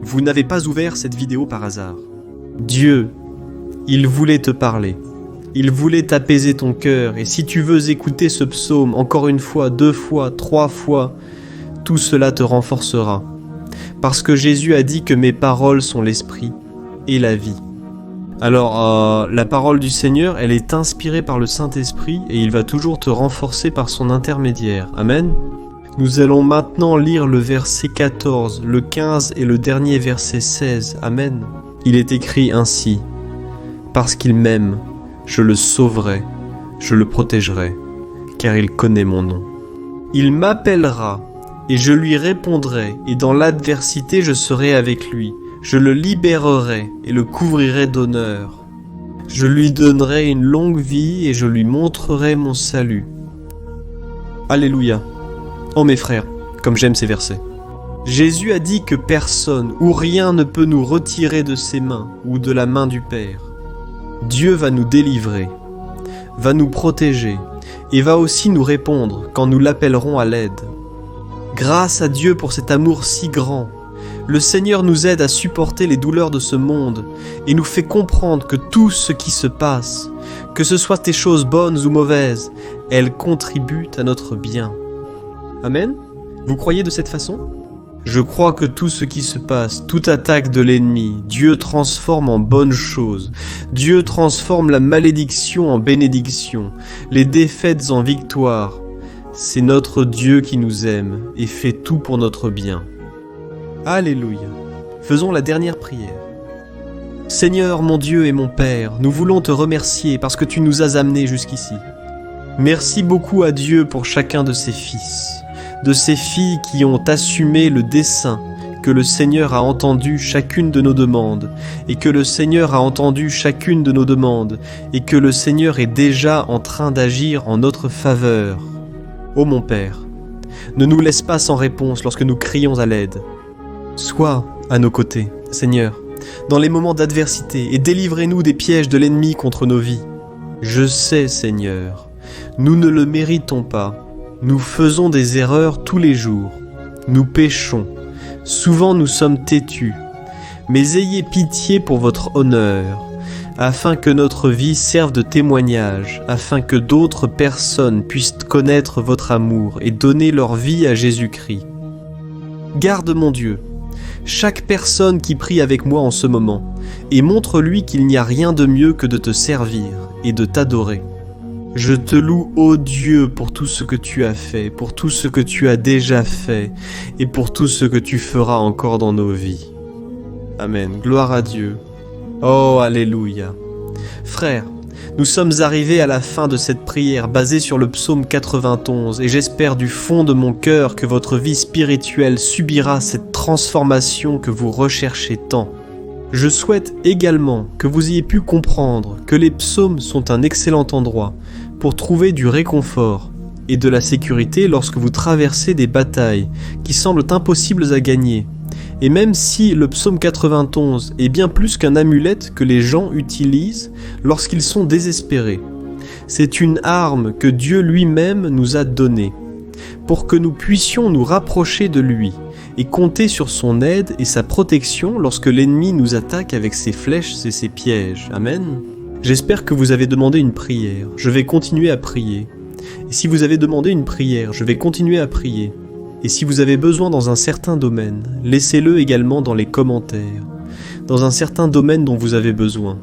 Vous n'avez pas ouvert cette vidéo par hasard. Dieu, il voulait te parler. Il voulait apaiser ton cœur, et si tu veux écouter ce psaume encore une fois, 2 fois, 3 fois, tout cela te renforcera. Parce que Jésus a dit que mes paroles sont l'esprit et la vie. Alors, la parole du Seigneur, elle est inspirée par le Saint-Esprit, et il va toujours te renforcer par son intermédiaire. Amen. Nous allons maintenant lire le verset 14, le 15 et le dernier verset 16. Amen. Il est écrit ainsi. Parce qu'il m'aime, je le sauverai, je le protégerai, car il connaît mon nom. Il m'appellera, et je lui répondrai, et dans l'adversité je serai avec lui. Je le libérerai et le couvrirai d'honneur. Je lui donnerai une longue vie et je lui montrerai mon salut. Alléluia. Oh mes frères, comme j'aime ces versets. Jésus a dit que personne ou rien ne peut nous retirer de ses mains ou de la main du Père. Dieu va nous délivrer, va nous protéger et va aussi nous répondre quand nous l'appellerons à l'aide. Grâce à Dieu pour cet amour si grand, le Seigneur nous aide à supporter les douleurs de ce monde et nous fait comprendre que tout ce qui se passe, que ce soit des choses bonnes ou mauvaises, elles contribuent à notre bien. Amen? Vous croyez de cette façon? Je crois que tout ce qui se passe, toute attaque de l'ennemi, Dieu transforme en bonne chose. Dieu transforme la malédiction en bénédiction, les défaites en victoire. C'est notre Dieu qui nous aime et fait tout pour notre bien. Alléluia. Faisons la dernière prière. Seigneur, mon Dieu et mon Père, nous voulons te remercier parce que tu nous as amenés jusqu'ici. Merci beaucoup à Dieu pour chacun de ses fils, de ces filles qui ont assumé le dessein, que le Seigneur a entendu chacune de nos demandes, et que le Seigneur a entendu chacune de nos demandes, et que le Seigneur est déjà en train d'agir en notre faveur. Ô mon Père, ne nous laisse pas sans réponse lorsque nous crions à l'aide. Sois à nos côtés, Seigneur, dans les moments d'adversité, et délivrez-nous des pièges de l'ennemi contre nos vies. Je sais, Seigneur, nous ne le méritons pas. Nous faisons des erreurs tous les jours. Nous péchons. Souvent nous sommes têtus. Mais ayez pitié pour votre honneur, afin que notre vie serve de témoignage, afin que d'autres personnes puissent connaître votre amour et donner leur vie à Jésus-Christ. Garde mon Dieu, chaque personne qui prie avec moi en ce moment, et montre-lui qu'il n'y a rien de mieux que de te servir et de t'adorer. Je te loue, ô Dieu, pour tout ce que tu as fait, pour tout ce que tu as déjà fait, et pour tout ce que tu feras encore dans nos vies. Amen. Gloire à Dieu. Oh, alléluia. Frères, nous sommes arrivés à la fin de cette prière basée sur le psaume 91 et j'espère du fond de mon cœur que votre vie spirituelle subira cette transformation que vous recherchez tant. Je souhaite également que vous ayez pu comprendre que les psaumes sont un excellent endroit pour trouver du réconfort et de la sécurité lorsque vous traversez des batailles qui semblent impossibles à gagner. Et même si le psaume 91 est bien plus qu'un amulette que les gens utilisent lorsqu'ils sont désespérés, c'est une arme que Dieu lui-même nous a donnée pour que nous puissions nous rapprocher de lui et compter sur son aide et sa protection lorsque l'ennemi nous attaque avec ses flèches et ses pièges. Amen. J'espère que vous avez demandé une prière. Je vais continuer à prier. Et si vous avez demandé une prière, je vais continuer à prier. Et si vous avez besoin dans un certain domaine, laissez-le également dans les commentaires. Dans un certain domaine dont vous avez besoin,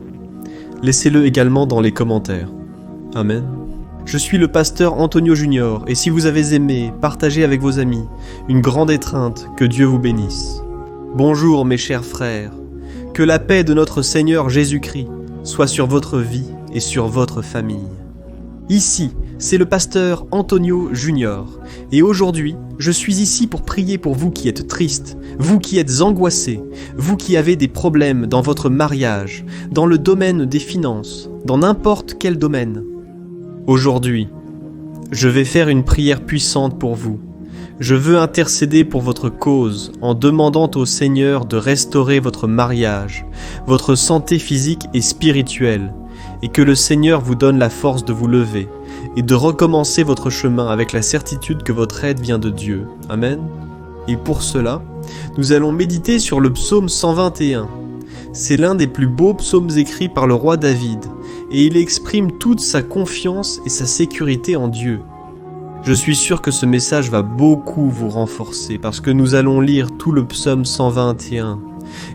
laissez-le également dans les commentaires. Amen. Je suis le pasteur Antonio Junior, et si vous avez aimé, partagez avec vos amis. Une grande étreinte, que Dieu vous bénisse. Bonjour mes chers frères, que la paix de notre Seigneur Jésus-Christ soit sur votre vie et sur votre famille. Ici, c'est le pasteur Antonio Junior, et aujourd'hui, je suis ici pour prier pour vous qui êtes tristes, vous qui êtes angoissés, vous qui avez des problèmes dans votre mariage, dans le domaine des finances, dans n'importe quel domaine. Aujourd'hui, je vais faire une prière puissante pour vous. Je veux intercéder pour votre cause en demandant au Seigneur de restaurer votre mariage, votre santé physique et spirituelle, et que le Seigneur vous donne la force de vous lever et de recommencer votre chemin avec la certitude que votre aide vient de Dieu. Amen. Et pour cela, nous allons méditer sur le psaume 121. C'est l'un des plus beaux psaumes écrits par le roi David, et il exprime toute sa confiance et sa sécurité en Dieu. Je suis sûr que ce message va beaucoup vous renforcer parce que nous allons lire tout le psaume 121.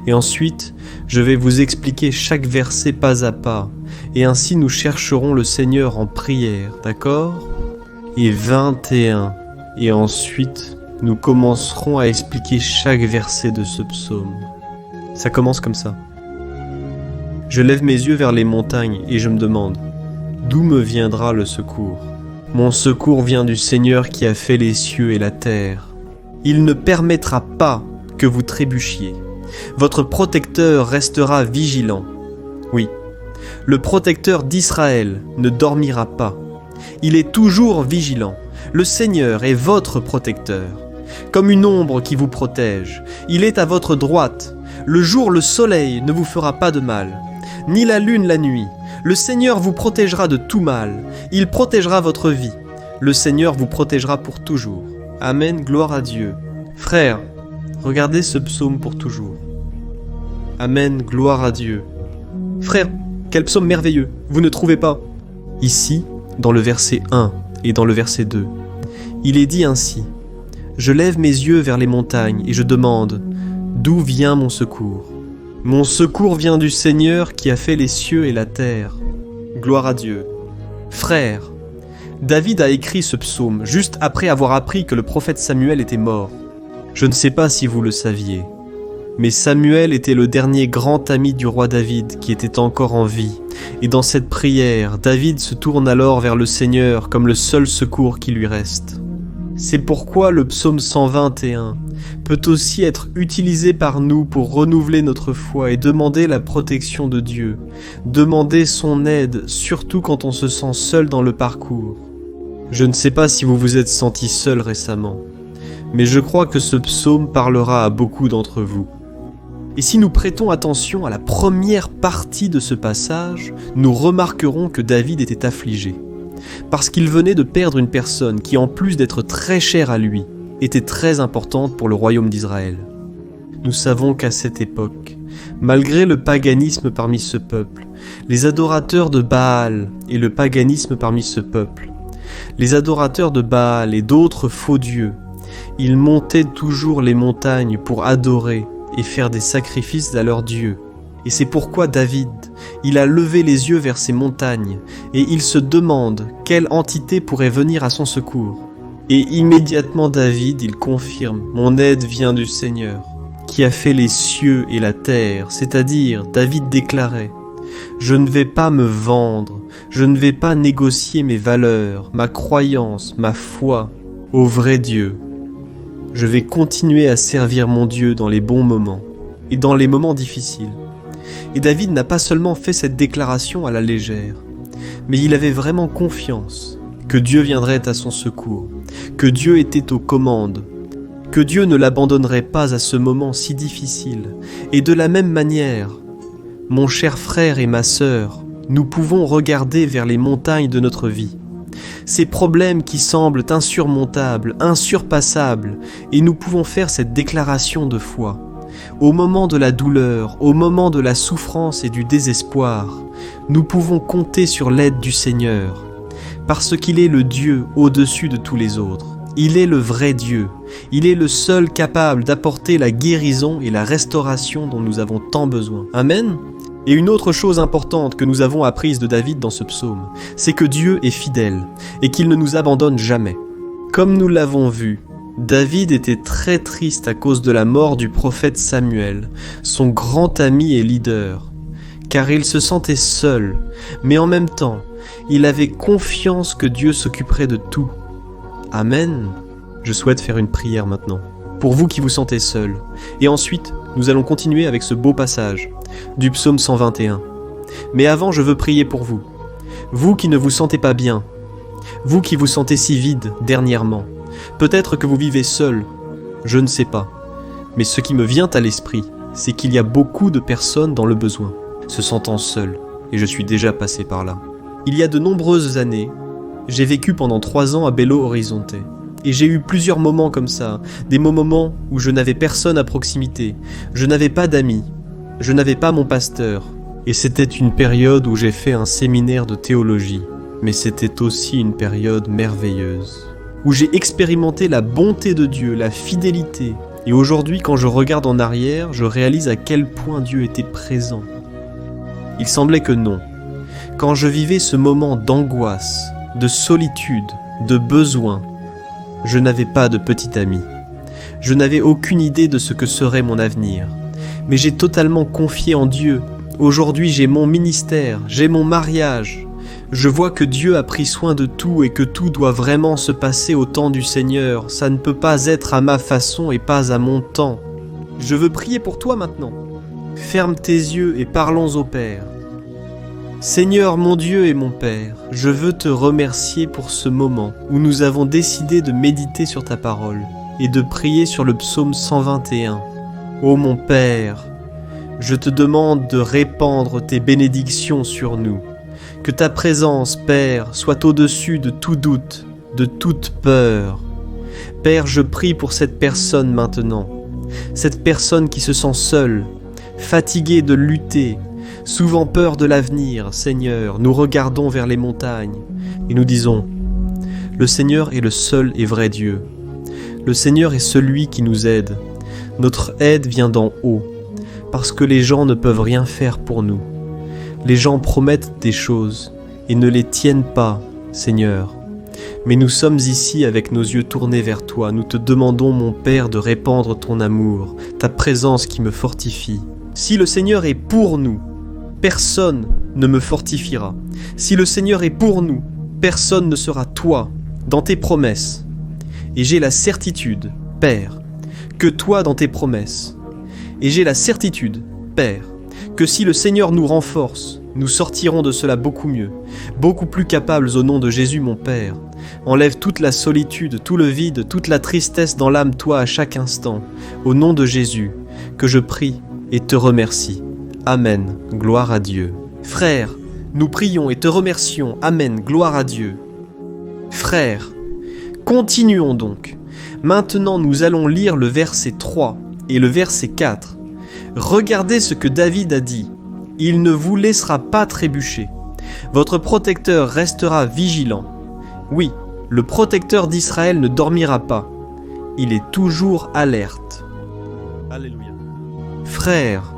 Et ensuite, je vais vous expliquer chaque verset pas à pas. Et ainsi nous chercherons le Seigneur en prière, d'accord ? Et 21. Et ensuite, nous commencerons à expliquer chaque verset de ce psaume. Ça commence comme ça. Je lève mes yeux vers les montagnes et je me demande, d'où me viendra le secours ? Mon secours vient du Seigneur qui a fait les cieux et la terre. Il ne permettra pas que vous trébuchiez. Votre protecteur restera vigilant. Oui, le protecteur d'Israël ne dormira pas. Il est toujours vigilant. Le Seigneur est votre protecteur. Comme une ombre qui vous protège, il est à votre droite. Le jour, le soleil ne vous fera pas de mal, ni la lune la nuit. Le Seigneur vous protégera de tout mal. Il protégera votre vie. Le Seigneur vous protégera pour toujours. Amen, gloire à Dieu. Frères, regardez ce psaume pour toujours. Amen, gloire à Dieu. Frères, quel psaume merveilleux, vous ne trouvez pas ? Ici, dans le verset 1 et dans le verset 2, il est dit ainsi : « Je lève mes yeux vers les montagnes et je demande, d'où vient mon secours ? Mon secours vient du Seigneur qui a fait les cieux et la terre. » Gloire à Dieu. Frères, David a écrit ce psaume juste après avoir appris que le prophète Samuel était mort. Je ne sais pas si vous le saviez, mais Samuel était le dernier grand ami du roi David qui était encore en vie. Et dans cette prière, David se tourne alors vers le Seigneur comme le seul secours qui lui reste. C'est pourquoi le psaume 121 peut aussi être utilisé par nous pour renouveler notre foi et demander la protection de Dieu, demander son aide, surtout quand on se sent seul dans le parcours. Je ne sais pas si vous vous êtes senti seul récemment, mais je crois que ce psaume parlera à beaucoup d'entre vous. Et si nous prêtons attention à la première partie de ce passage, nous remarquerons que David était affligé, parce qu'il venait de perdre une personne qui, en plus d'être très chère à lui, était très importante pour le royaume d'Israël. Nous savons qu'à cette époque, malgré le paganisme parmi ce peuple, les adorateurs de Baal et le paganisme parmi ce peuple, les adorateurs de Baal et d'autres faux dieux, ils montaient toujours les montagnes pour adorer et faire des sacrifices à leurs dieux. Et c'est pourquoi David, il a levé les yeux vers ces montagnes et il se demande quelle entité pourrait venir à son secours. Et immédiatement David, il confirme « Mon aide vient du Seigneur, qui a fait les cieux et la terre », c'est-à-dire David déclarait « Je ne vais pas me vendre, je ne vais pas négocier mes valeurs, ma croyance, ma foi au vrai Dieu. Je vais continuer à servir mon Dieu dans les bons moments et dans les moments difficiles. » Et David n'a pas seulement fait cette déclaration à la légère, mais il avait vraiment confiance que Dieu viendrait à son secours, que Dieu était aux commandes, que Dieu ne l'abandonnerait pas à ce moment si difficile. Et de la même manière, mon cher frère et ma sœur, nous pouvons regarder vers les montagnes de notre vie, ces problèmes qui semblent insurmontables, insurpassables, et nous pouvons faire cette déclaration de foi. Au moment de la douleur, au moment de la souffrance et du désespoir, nous pouvons compter sur l'aide du Seigneur, parce qu'il est le Dieu au-dessus de tous les autres. Il est le vrai Dieu. Il est le seul capable d'apporter la guérison et la restauration dont nous avons tant besoin. Amen. Et une autre chose importante que nous avons apprise de David dans ce psaume, c'est que Dieu est fidèle et qu'il ne nous abandonne jamais. Comme nous l'avons vu, David était très triste à cause de la mort du prophète Samuel, son grand ami et leader, car il se sentait seul, mais en même temps, il avait confiance que Dieu s'occuperait de tout. Amen. Je souhaite faire une prière maintenant, pour vous qui vous sentez seul, et ensuite, nous allons continuer avec ce beau passage du psaume 121. Mais avant, je veux prier pour vous. Vous qui ne vous sentez pas bien, vous qui vous sentez si vide dernièrement, peut-être que vous vivez seul, je ne sais pas. Mais ce qui me vient à l'esprit, c'est qu'il y a beaucoup de personnes dans le besoin, se sentant seules, et je suis déjà passé par là. Il y a de nombreuses années, j'ai vécu pendant 3 ans à Belo Horizonte. Et j'ai eu plusieurs moments comme ça, des moments où je n'avais personne à proximité, je n'avais pas d'amis, je n'avais pas mon pasteur. Et c'était une période où j'ai fait un séminaire de théologie, mais c'était aussi une période merveilleuse, où j'ai expérimenté la bonté de Dieu, la fidélité. Et aujourd'hui, quand je regarde en arrière, je réalise à quel point Dieu était présent. Il semblait que non. Quand je vivais ce moment d'angoisse, de solitude, de besoin, je n'avais pas de petit ami. Je n'avais aucune idée de ce que serait mon avenir. Mais j'ai totalement confié en Dieu. Aujourd'hui, j'ai mon ministère, j'ai mon mariage. Je vois que Dieu a pris soin de tout et que tout doit vraiment se passer au temps du Seigneur. Ça ne peut pas être à ma façon et pas à mon temps. Je veux prier pour toi maintenant. Ferme tes yeux et parlons au Père. Seigneur mon Dieu et mon Père, je veux te remercier pour ce moment où nous avons décidé de méditer sur ta parole et de prier sur le psaume 121. Ô mon Père, je te demande de répandre tes bénédictions sur nous. Que ta présence, Père, soit au-dessus de tout doute, de toute peur. Père, je prie pour cette personne maintenant, cette personne qui se sent seule, fatiguée de lutter, souvent peur de l'avenir. Seigneur, nous regardons vers les montagnes et nous disons, le Seigneur est le seul et vrai Dieu. Le Seigneur est celui qui nous aide. Notre aide vient d'en haut, parce que les gens ne peuvent rien faire pour nous. Les gens promettent des choses et ne les tiennent pas, Seigneur. Mais nous sommes ici avec nos yeux tournés vers toi. Nous te demandons, mon Père, de répandre ton amour, ta présence qui me fortifie. Si le Seigneur est pour nous, personne ne me fortifiera. Si le Seigneur est pour nous, personne ne sera toi dans tes promesses. Et j'ai la certitude, Père, que toi dans tes promesses. Et j'ai la certitude, Père, que si le Seigneur nous renforce, nous sortirons de cela beaucoup mieux, beaucoup plus capables au nom de Jésus mon Père. Enlève toute la solitude, tout le vide, toute la tristesse dans l'âme, toi à chaque instant, au nom de Jésus, que je prie et te remercie. Amen, gloire à Dieu. Frères, nous prions et te remercions. Amen, gloire à Dieu. Frères, continuons donc. Maintenant, nous allons lire le verset 3 et le verset 4. Regardez ce que David a dit. Il ne vous laissera pas trébucher. Votre protecteur restera vigilant. Oui, le protecteur d'Israël ne dormira pas. Il est toujours alerte. Alléluia. Frères,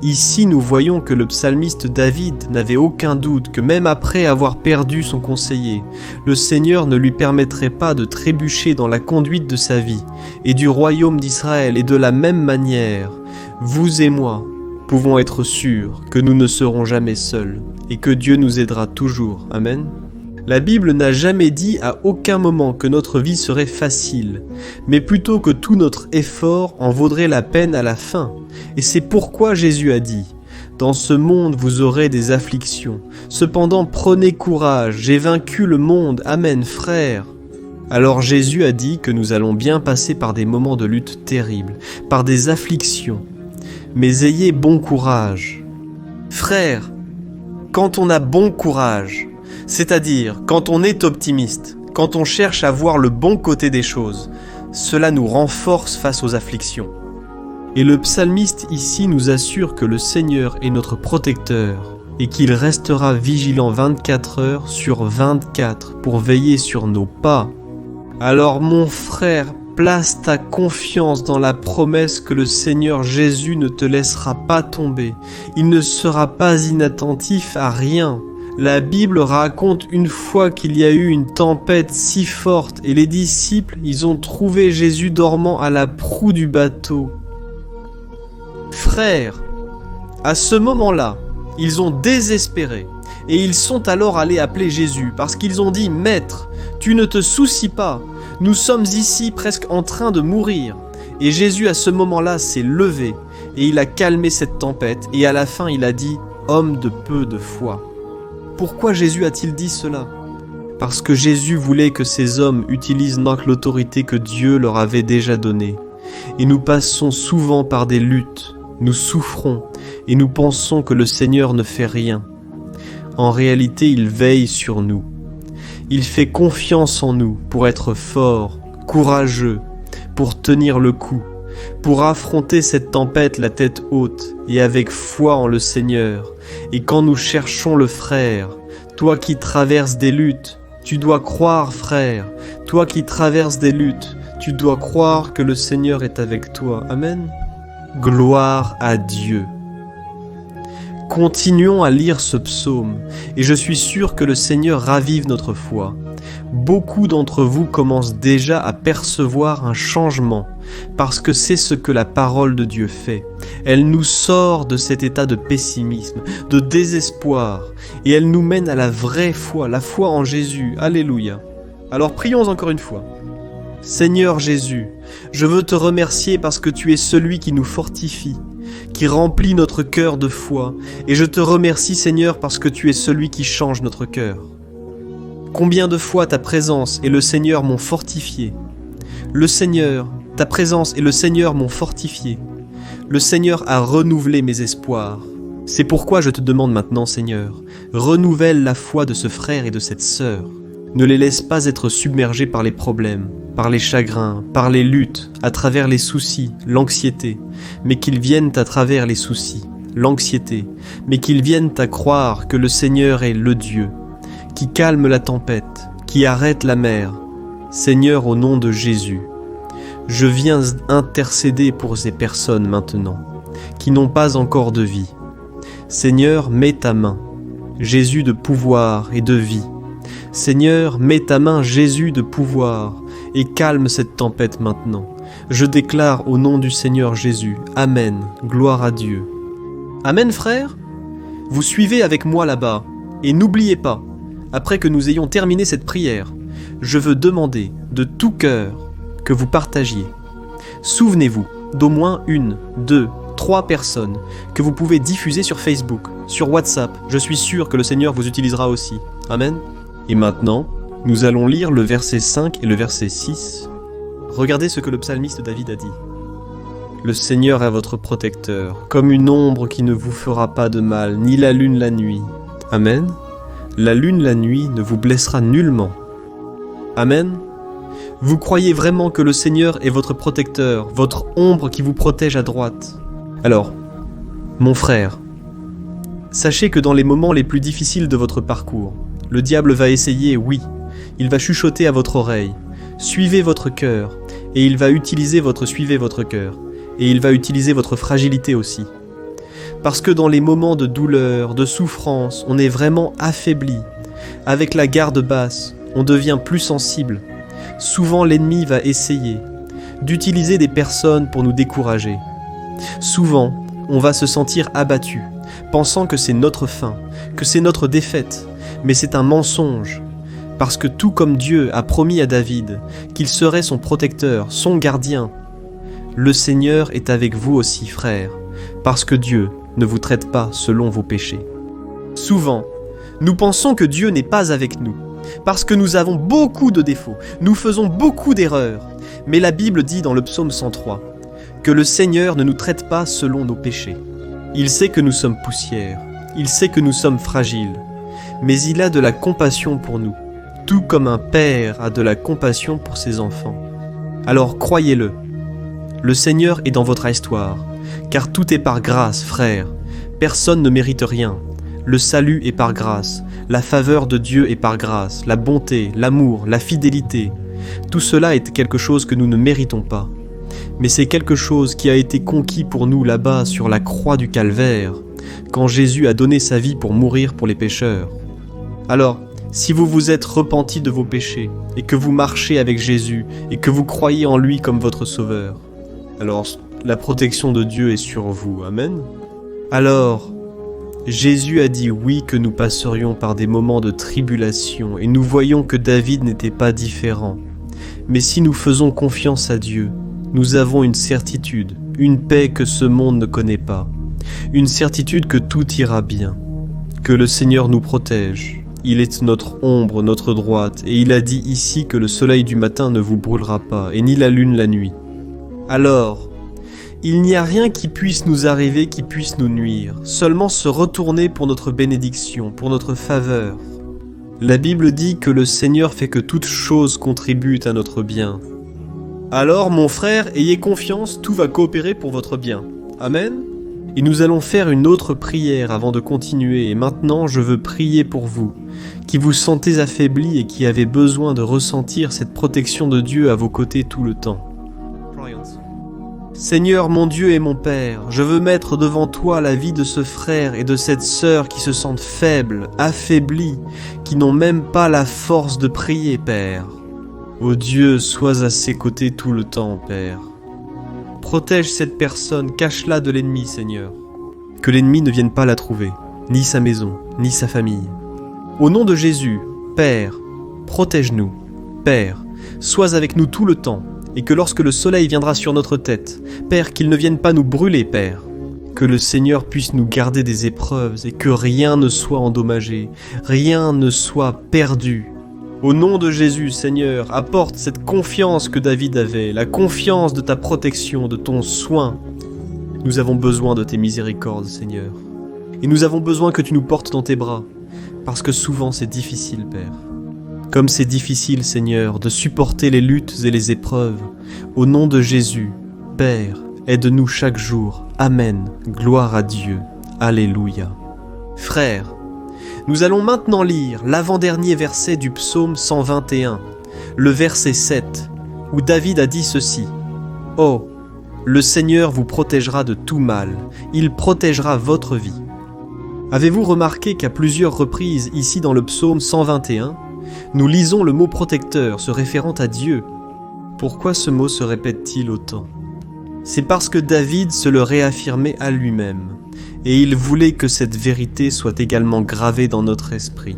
ici nous voyons que le psalmiste David n'avait aucun doute que même après avoir perdu son conseiller, le Seigneur ne lui permettrait pas de trébucher dans la conduite de sa vie et du royaume d'Israël. Et de la même manière, vous et moi pouvons être sûrs que nous ne serons jamais seuls et que Dieu nous aidera toujours. Amen. La Bible n'a jamais dit à aucun moment que notre vie serait facile, mais plutôt que tout notre effort en vaudrait la peine à la fin. Et c'est pourquoi Jésus a dit « Dans ce monde vous aurez des afflictions. Cependant prenez courage, j'ai vaincu le monde. Amen, frères !» Alors Jésus a dit que nous allons bien passer par des moments de lutte terribles, par des afflictions. Mais ayez bon courage. Frères, quand on a bon courage, c'est-à-dire quand on est optimiste, quand on cherche à voir le bon côté des choses, cela nous renforce face aux afflictions. Et le psalmiste ici nous assure que le Seigneur est notre protecteur et qu'il restera vigilant 24 heures sur 24 pour veiller sur nos pas. Alors mon frère, place ta confiance dans la promesse que le Seigneur Jésus ne te laissera pas tomber. Il ne sera pas inattentif à rien. La Bible raconte une fois qu'il y a eu une tempête si forte et les disciples, ils ont trouvé Jésus dormant à la proue du bateau. Frères, à ce moment-là, ils ont désespéré et ils sont alors allés appeler Jésus parce qu'ils ont dit « Maître, tu ne te soucies pas, nous sommes ici presque en train de mourir. » Et Jésus à ce moment-là s'est levé et il a calmé cette tempête et à la fin il a dit « Homme de peu de foi ». Pourquoi Jésus a-t-il dit cela ? Parce que Jésus voulait que ces hommes utilisent l'autorité que Dieu leur avait déjà donnée. Et nous passons souvent par des luttes, nous souffrons et nous pensons que le Seigneur ne fait rien. En réalité, il veille sur nous. Il fait confiance en nous pour être forts, courageux, pour tenir le coup, pour affronter cette tempête la tête haute et avec foi en le Seigneur. Et quand nous cherchons le frère, toi qui traverses des luttes, tu dois croire, frère, toi qui traverses des luttes, tu dois croire que le Seigneur est avec toi. Amen. Gloire à Dieu. Continuons à lire ce psaume, et je suis sûr que le Seigneur ravive notre foi. Beaucoup d'entre vous commencent déjà à percevoir un changement, parce que c'est ce que la parole de Dieu fait. Elle nous sort de cet état de pessimisme, de désespoir, et elle nous mène à la vraie foi, la foi en Jésus. Alléluia. Alors prions encore une fois. Seigneur Jésus, je veux te remercier parce que tu es celui qui nous fortifie, qui remplit notre cœur de foi, et je te remercie Seigneur parce que tu es celui qui change notre cœur. Combien de fois ta présence et le Seigneur m'ont fortifié. Le Seigneur, ta présence et le Seigneur m'ont fortifié. Le Seigneur a renouvelé mes espoirs. C'est pourquoi je te demande maintenant, Seigneur, renouvelle la foi de ce frère et de cette sœur. Ne les laisse pas être submergés par les problèmes, par les chagrins, par les luttes, à travers les soucis, l'anxiété, mais qu'ils viennent à travers les soucis, l'anxiété, mais qu'ils viennent à croire que le Seigneur est le Dieu, qui calme la tempête, qui arrête la mer. Seigneur, au nom de Jésus, je viens intercéder pour ces personnes maintenant, qui n'ont pas encore de vie. Seigneur, mets ta main, Jésus de pouvoir et de vie. Seigneur, mets ta main, Jésus de pouvoir, et calme cette tempête maintenant. Je déclare au nom du Seigneur Jésus, Amen, gloire à Dieu. Amen, frère. Vous suivez avec moi là-bas, et n'oubliez pas, après que nous ayons terminé cette prière, je veux demander de tout cœur que vous partagiez. Souvenez-vous d'au moins 1, 2, 3 personnes que vous pouvez diffuser sur Facebook, sur WhatsApp. Je suis sûr que le Seigneur vous utilisera aussi. Amen. Et maintenant, nous allons lire le verset 5 et le verset 6. Regardez ce que le psalmiste David a dit. Le Seigneur est votre protecteur, comme une ombre qui ne vous fera pas de mal, ni la lune la nuit. Amen. La lune la nuit ne vous blessera nullement. Amen. Vous croyez vraiment que le Seigneur est votre protecteur, votre ombre qui vous protège à droite? Alors, mon frère, sachez que dans les moments les plus difficiles de votre parcours, le diable va essayer, oui, il va chuchoter à votre oreille. Suivez votre cœur, et il va utiliser suivez votre cœur, et il va utiliser votre fragilité aussi. Parce que dans les moments de douleur, de souffrance, on est vraiment affaibli. Avec la garde basse, on devient plus sensible. Souvent l'ennemi va essayer d'utiliser des personnes pour nous décourager. Souvent, on va se sentir abattu, pensant que c'est notre fin, que c'est notre défaite. Mais c'est un mensonge, parce que tout comme Dieu a promis à David qu'il serait son protecteur, son gardien, le Seigneur est avec vous aussi, frères, parce que Dieu ne vous traite pas selon vos péchés. Souvent, nous pensons que Dieu n'est pas avec nous, parce que nous avons beaucoup de défauts, nous faisons beaucoup d'erreurs, mais la Bible dit dans le psaume 103 que le Seigneur ne nous traite pas selon nos péchés. Il sait que nous sommes poussière, il sait que nous sommes fragiles, mais il a de la compassion pour nous, tout comme un père a de la compassion pour ses enfants. Alors croyez-le, Le Seigneur est dans votre histoire, car tout est par grâce, frères. Personne ne mérite rien. Le salut est par grâce, la faveur de Dieu est par grâce, la bonté, l'amour, la fidélité. Tout cela est quelque chose que nous ne méritons pas. Mais c'est quelque chose qui a été conquis pour nous là-bas sur la croix du calvaire, quand Jésus a donné sa vie pour mourir pour les pécheurs. Alors, si vous vous êtes repentis de vos péchés, et que vous marchez avec Jésus, et que vous croyez en lui comme votre sauveur, alors la protection de Dieu est sur vous. Amen. Alors, Jésus a dit oui que nous passerions par des moments de tribulation, et nous voyons que David n'était pas différent. Mais si nous faisons confiance à Dieu, nous avons une certitude, une paix que ce monde ne connaît pas, une certitude que tout ira bien, que le Seigneur nous protège. Il est notre ombre, notre droite, et il a dit ici que le soleil du matin ne vous brûlera pas, et ni la lune la nuit. Alors, il n'y a rien qui puisse nous arriver, qui puisse nous nuire, seulement se retourner pour notre bénédiction, pour notre faveur. La Bible dit que le Seigneur fait que toute chose contribue à notre bien. Alors, mon frère, ayez confiance, tout va coopérer pour votre bien. Amen. Et nous allons faire une autre prière avant de continuer, et maintenant je veux prier pour vous, qui vous sentez affaiblis et qui avez besoin de ressentir cette protection de Dieu à vos côtés tout le temps. Seigneur mon Dieu et mon Père, je veux mettre devant toi la vie de ce frère et de cette sœur qui se sentent faibles, affaiblis, qui n'ont même pas la force de prier, Père. Ô Dieu, sois à ses côtés tout le temps, Père. Protège cette personne, cache-la de l'ennemi, Seigneur. Que l'ennemi ne vienne pas la trouver, ni sa maison, ni sa famille. Au nom de Jésus, Père, protège-nous. Père, sois avec nous tout le temps, et que lorsque le soleil viendra sur notre tête, Père, qu'il ne vienne pas nous brûler, Père. Que le Seigneur puisse nous garder des épreuves, et que rien ne soit endommagé, rien ne soit perdu. Au nom de Jésus, Seigneur, apporte cette confiance que David avait, la confiance de ta protection, de ton soin. Nous avons besoin de tes miséricordes, Seigneur. Et nous avons besoin que tu nous portes dans tes bras, parce que souvent c'est difficile, Père. Comme c'est difficile, Seigneur, de supporter les luttes et les épreuves. Au nom de Jésus, Père, aide-nous chaque jour. Amen. Gloire à Dieu. Alléluia. Frères, nous allons maintenant lire l'avant-dernier verset du psaume 121, le verset 7, où David a dit ceci. « Oh, le Seigneur vous protégera de tout mal, il protégera votre vie. » Avez-vous remarqué qu'à plusieurs reprises ici dans le psaume 121, nous lisons le mot protecteur se référant à Dieu? Pourquoi ce mot se répète-t-il autant? C'est parce que David se le réaffirmait à lui-même, et il voulait que cette vérité soit également gravée dans notre esprit.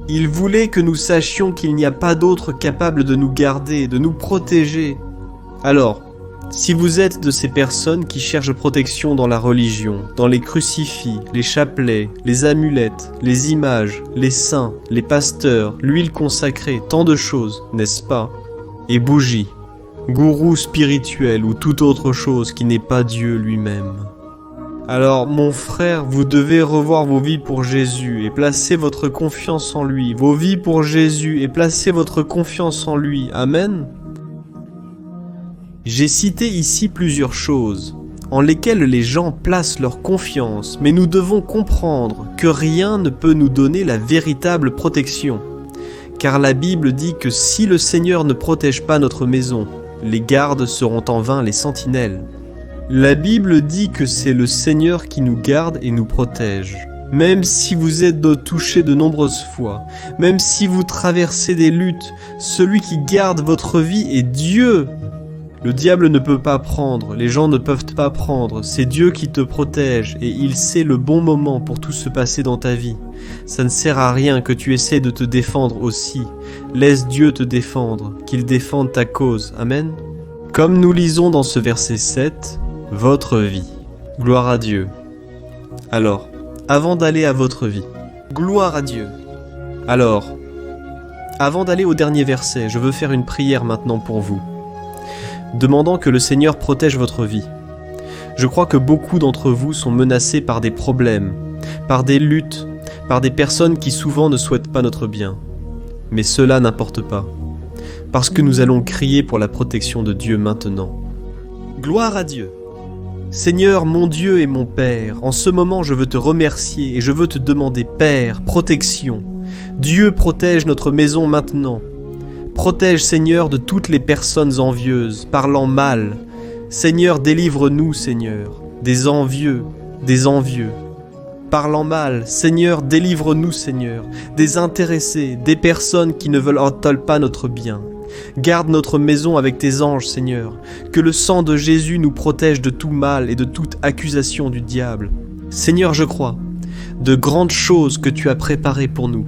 Il voulait que nous sachions qu'il n'y a pas d'autre capable de nous garder, de nous protéger. Alors, si vous êtes de ces personnes qui cherchent protection dans la religion, dans les crucifix, les chapelets, les amulettes, les images, les saints, les pasteurs, l'huile consacrée, tant de choses, n'est-ce pas? Et bougies, gourous spirituels ou toute autre chose qui n'est pas Dieu lui-même. Alors, mon frère, vous devez revoir vos vies pour Jésus et placer votre confiance en lui. Vos vies pour Jésus et placer votre confiance en lui. Amen. J'ai cité ici plusieurs choses en lesquelles les gens placent leur confiance, mais nous devons comprendre que rien ne peut nous donner la véritable protection. Car la Bible dit que si le Seigneur ne protège pas notre maison, les gardes seront en vain les sentinelles. La Bible dit que c'est le Seigneur qui nous garde et nous protège. Même si vous êtes touchés de nombreuses fois, même si vous traversez des luttes, celui qui garde votre vie est Dieu. Le diable ne peut pas prendre, les gens ne peuvent pas prendre, c'est Dieu qui te protège et il sait le bon moment pour tout se passer dans ta vie. Ça ne sert à rien que tu essaies de te défendre aussi. Laisse Dieu te défendre, qu'il défende ta cause. Amen. Comme nous lisons dans ce verset 7, votre vie. Gloire à Dieu. Alors, avant d'aller à votre vie, gloire à Dieu. Alors, avant d'aller au dernier verset, je veux faire une prière maintenant pour vous, demandant que le Seigneur protège votre vie. Je crois que beaucoup d'entre vous sont menacés par des problèmes, par des luttes, par des personnes qui souvent ne souhaitent pas notre bien. Mais cela n'importe pas, parce que nous allons crier pour la protection de Dieu maintenant. Gloire à Dieu. Seigneur, mon Dieu et mon Père, en ce moment je veux te remercier et je veux te demander, Père, protection. Dieu protège notre maison maintenant. Protège, Seigneur, de toutes les personnes envieuses, parlant mal. Seigneur, délivre-nous, Seigneur, des envieux, parlant mal. Seigneur, délivre-nous, Seigneur, des intéressés, des personnes qui ne veulent pas notre bien. Garde notre maison avec tes anges, Seigneur. Que le sang de Jésus nous protège de tout mal et de toute accusation du diable. Seigneur, je crois, de grandes choses que tu as préparées pour nous.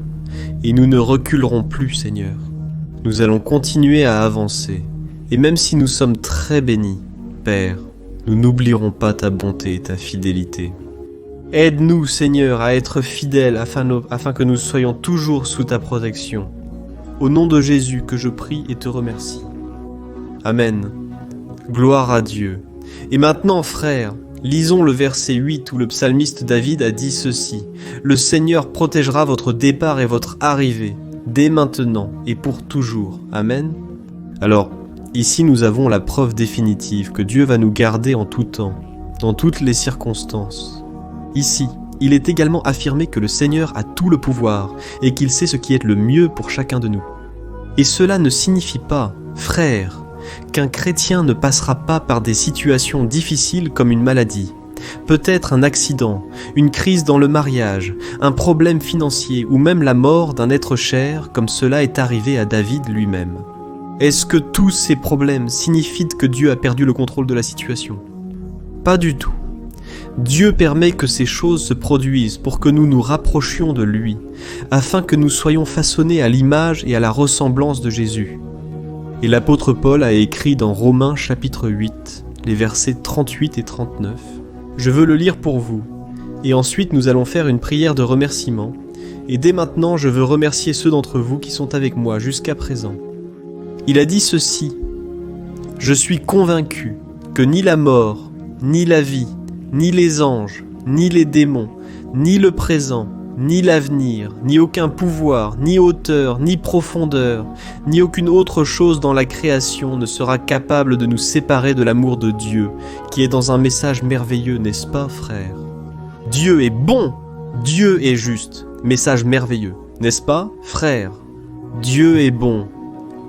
Et nous ne reculerons plus, Seigneur. Nous allons continuer à avancer. Et même si nous sommes très bénis, Père, nous n'oublierons pas ta bonté et ta fidélité. Aide-nous, Seigneur, à être fidèles afin que nous soyons toujours sous ta protection. Au nom de Jésus que je prie et te remercie. Amen. Gloire à Dieu. Et maintenant, frères, lisons le verset 8 où le psalmiste David a dit ceci. « Le Seigneur protégera votre départ et votre arrivée, dès maintenant et pour toujours. » Amen. Alors, ici nous avons la preuve définitive que Dieu va nous garder en tout temps, dans toutes les circonstances. Ici, il est également affirmé que le Seigneur a tout le pouvoir et qu'il sait ce qui est le mieux pour chacun de nous. Et cela ne signifie pas, frères, qu'un chrétien ne passera pas par des situations difficiles comme une maladie, peut-être un accident, une crise dans le mariage, un problème financier ou même la mort d'un être cher comme cela est arrivé à David lui-même. Est-ce que tous ces problèmes signifient que Dieu a perdu le contrôle de la situation? Pas du tout. Dieu permet que ces choses se produisent pour que nous nous rapprochions de lui, afin que nous soyons façonnés à l'image et à la ressemblance de Jésus. Et l'apôtre Paul a écrit dans Romains chapitre 8, les versets 38 et 39. Je veux le lire pour vous, et ensuite nous allons faire une prière de remerciement, et dès maintenant je veux remercier ceux d'entre vous qui sont avec moi jusqu'à présent. Il a dit ceci, « Je suis convaincu que ni la mort, ni la vie, ni les anges, ni les démons, ni le présent, ni l'avenir, ni aucun pouvoir, ni hauteur, ni profondeur, ni aucune autre chose dans la création ne sera capable de nous séparer de l'amour de Dieu, qui est dans un message merveilleux, n'est-ce pas, frère? Dieu est bon, Dieu est juste, message merveilleux, n'est-ce pas, frère? Dieu est bon,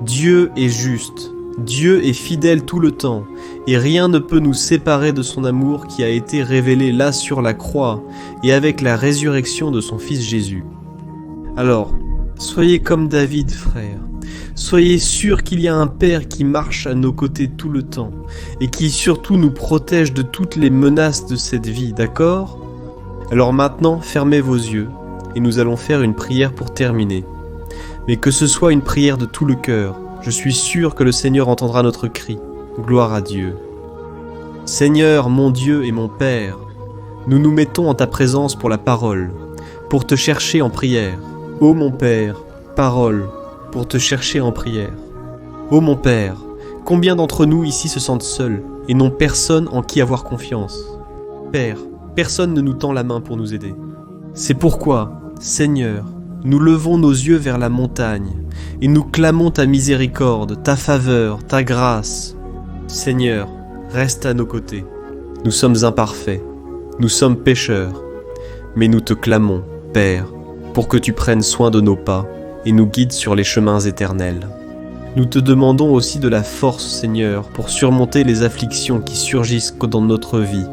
Dieu est juste, Dieu est fidèle tout le temps, et rien ne peut nous séparer de son amour qui a été révélé là sur la croix et avec la résurrection de son Fils Jésus. Alors, soyez comme David, frère. Soyez sûrs qu'il y a un Père qui marche à nos côtés tout le temps et qui surtout nous protège de toutes les menaces de cette vie, d'accord? Alors maintenant, fermez vos yeux et nous allons faire une prière pour terminer. Mais que ce soit une prière de tout le cœur, je suis sûr que le Seigneur entendra notre cri. Gloire à Dieu. Seigneur, mon Dieu et mon Père, nous nous mettons en ta présence pour la parole, pour te chercher en prière. Ô mon Père, parole, pour te chercher en prière. Ô mon Père, combien d'entre nous ici se sentent seuls et n'ont personne en qui avoir confiance? Père, personne ne nous tend la main pour nous aider. C'est pourquoi, Seigneur, nous levons nos yeux vers la montagne et nous clamons ta miséricorde, ta faveur, ta grâce. Seigneur, reste à nos côtés. Nous sommes imparfaits, nous sommes pécheurs, mais nous te clamons, Père, pour que tu prennes soin de nos pas et nous guides sur les chemins éternels. Nous te demandons aussi de la force, Seigneur, pour surmonter les afflictions qui surgissent dans notre vie,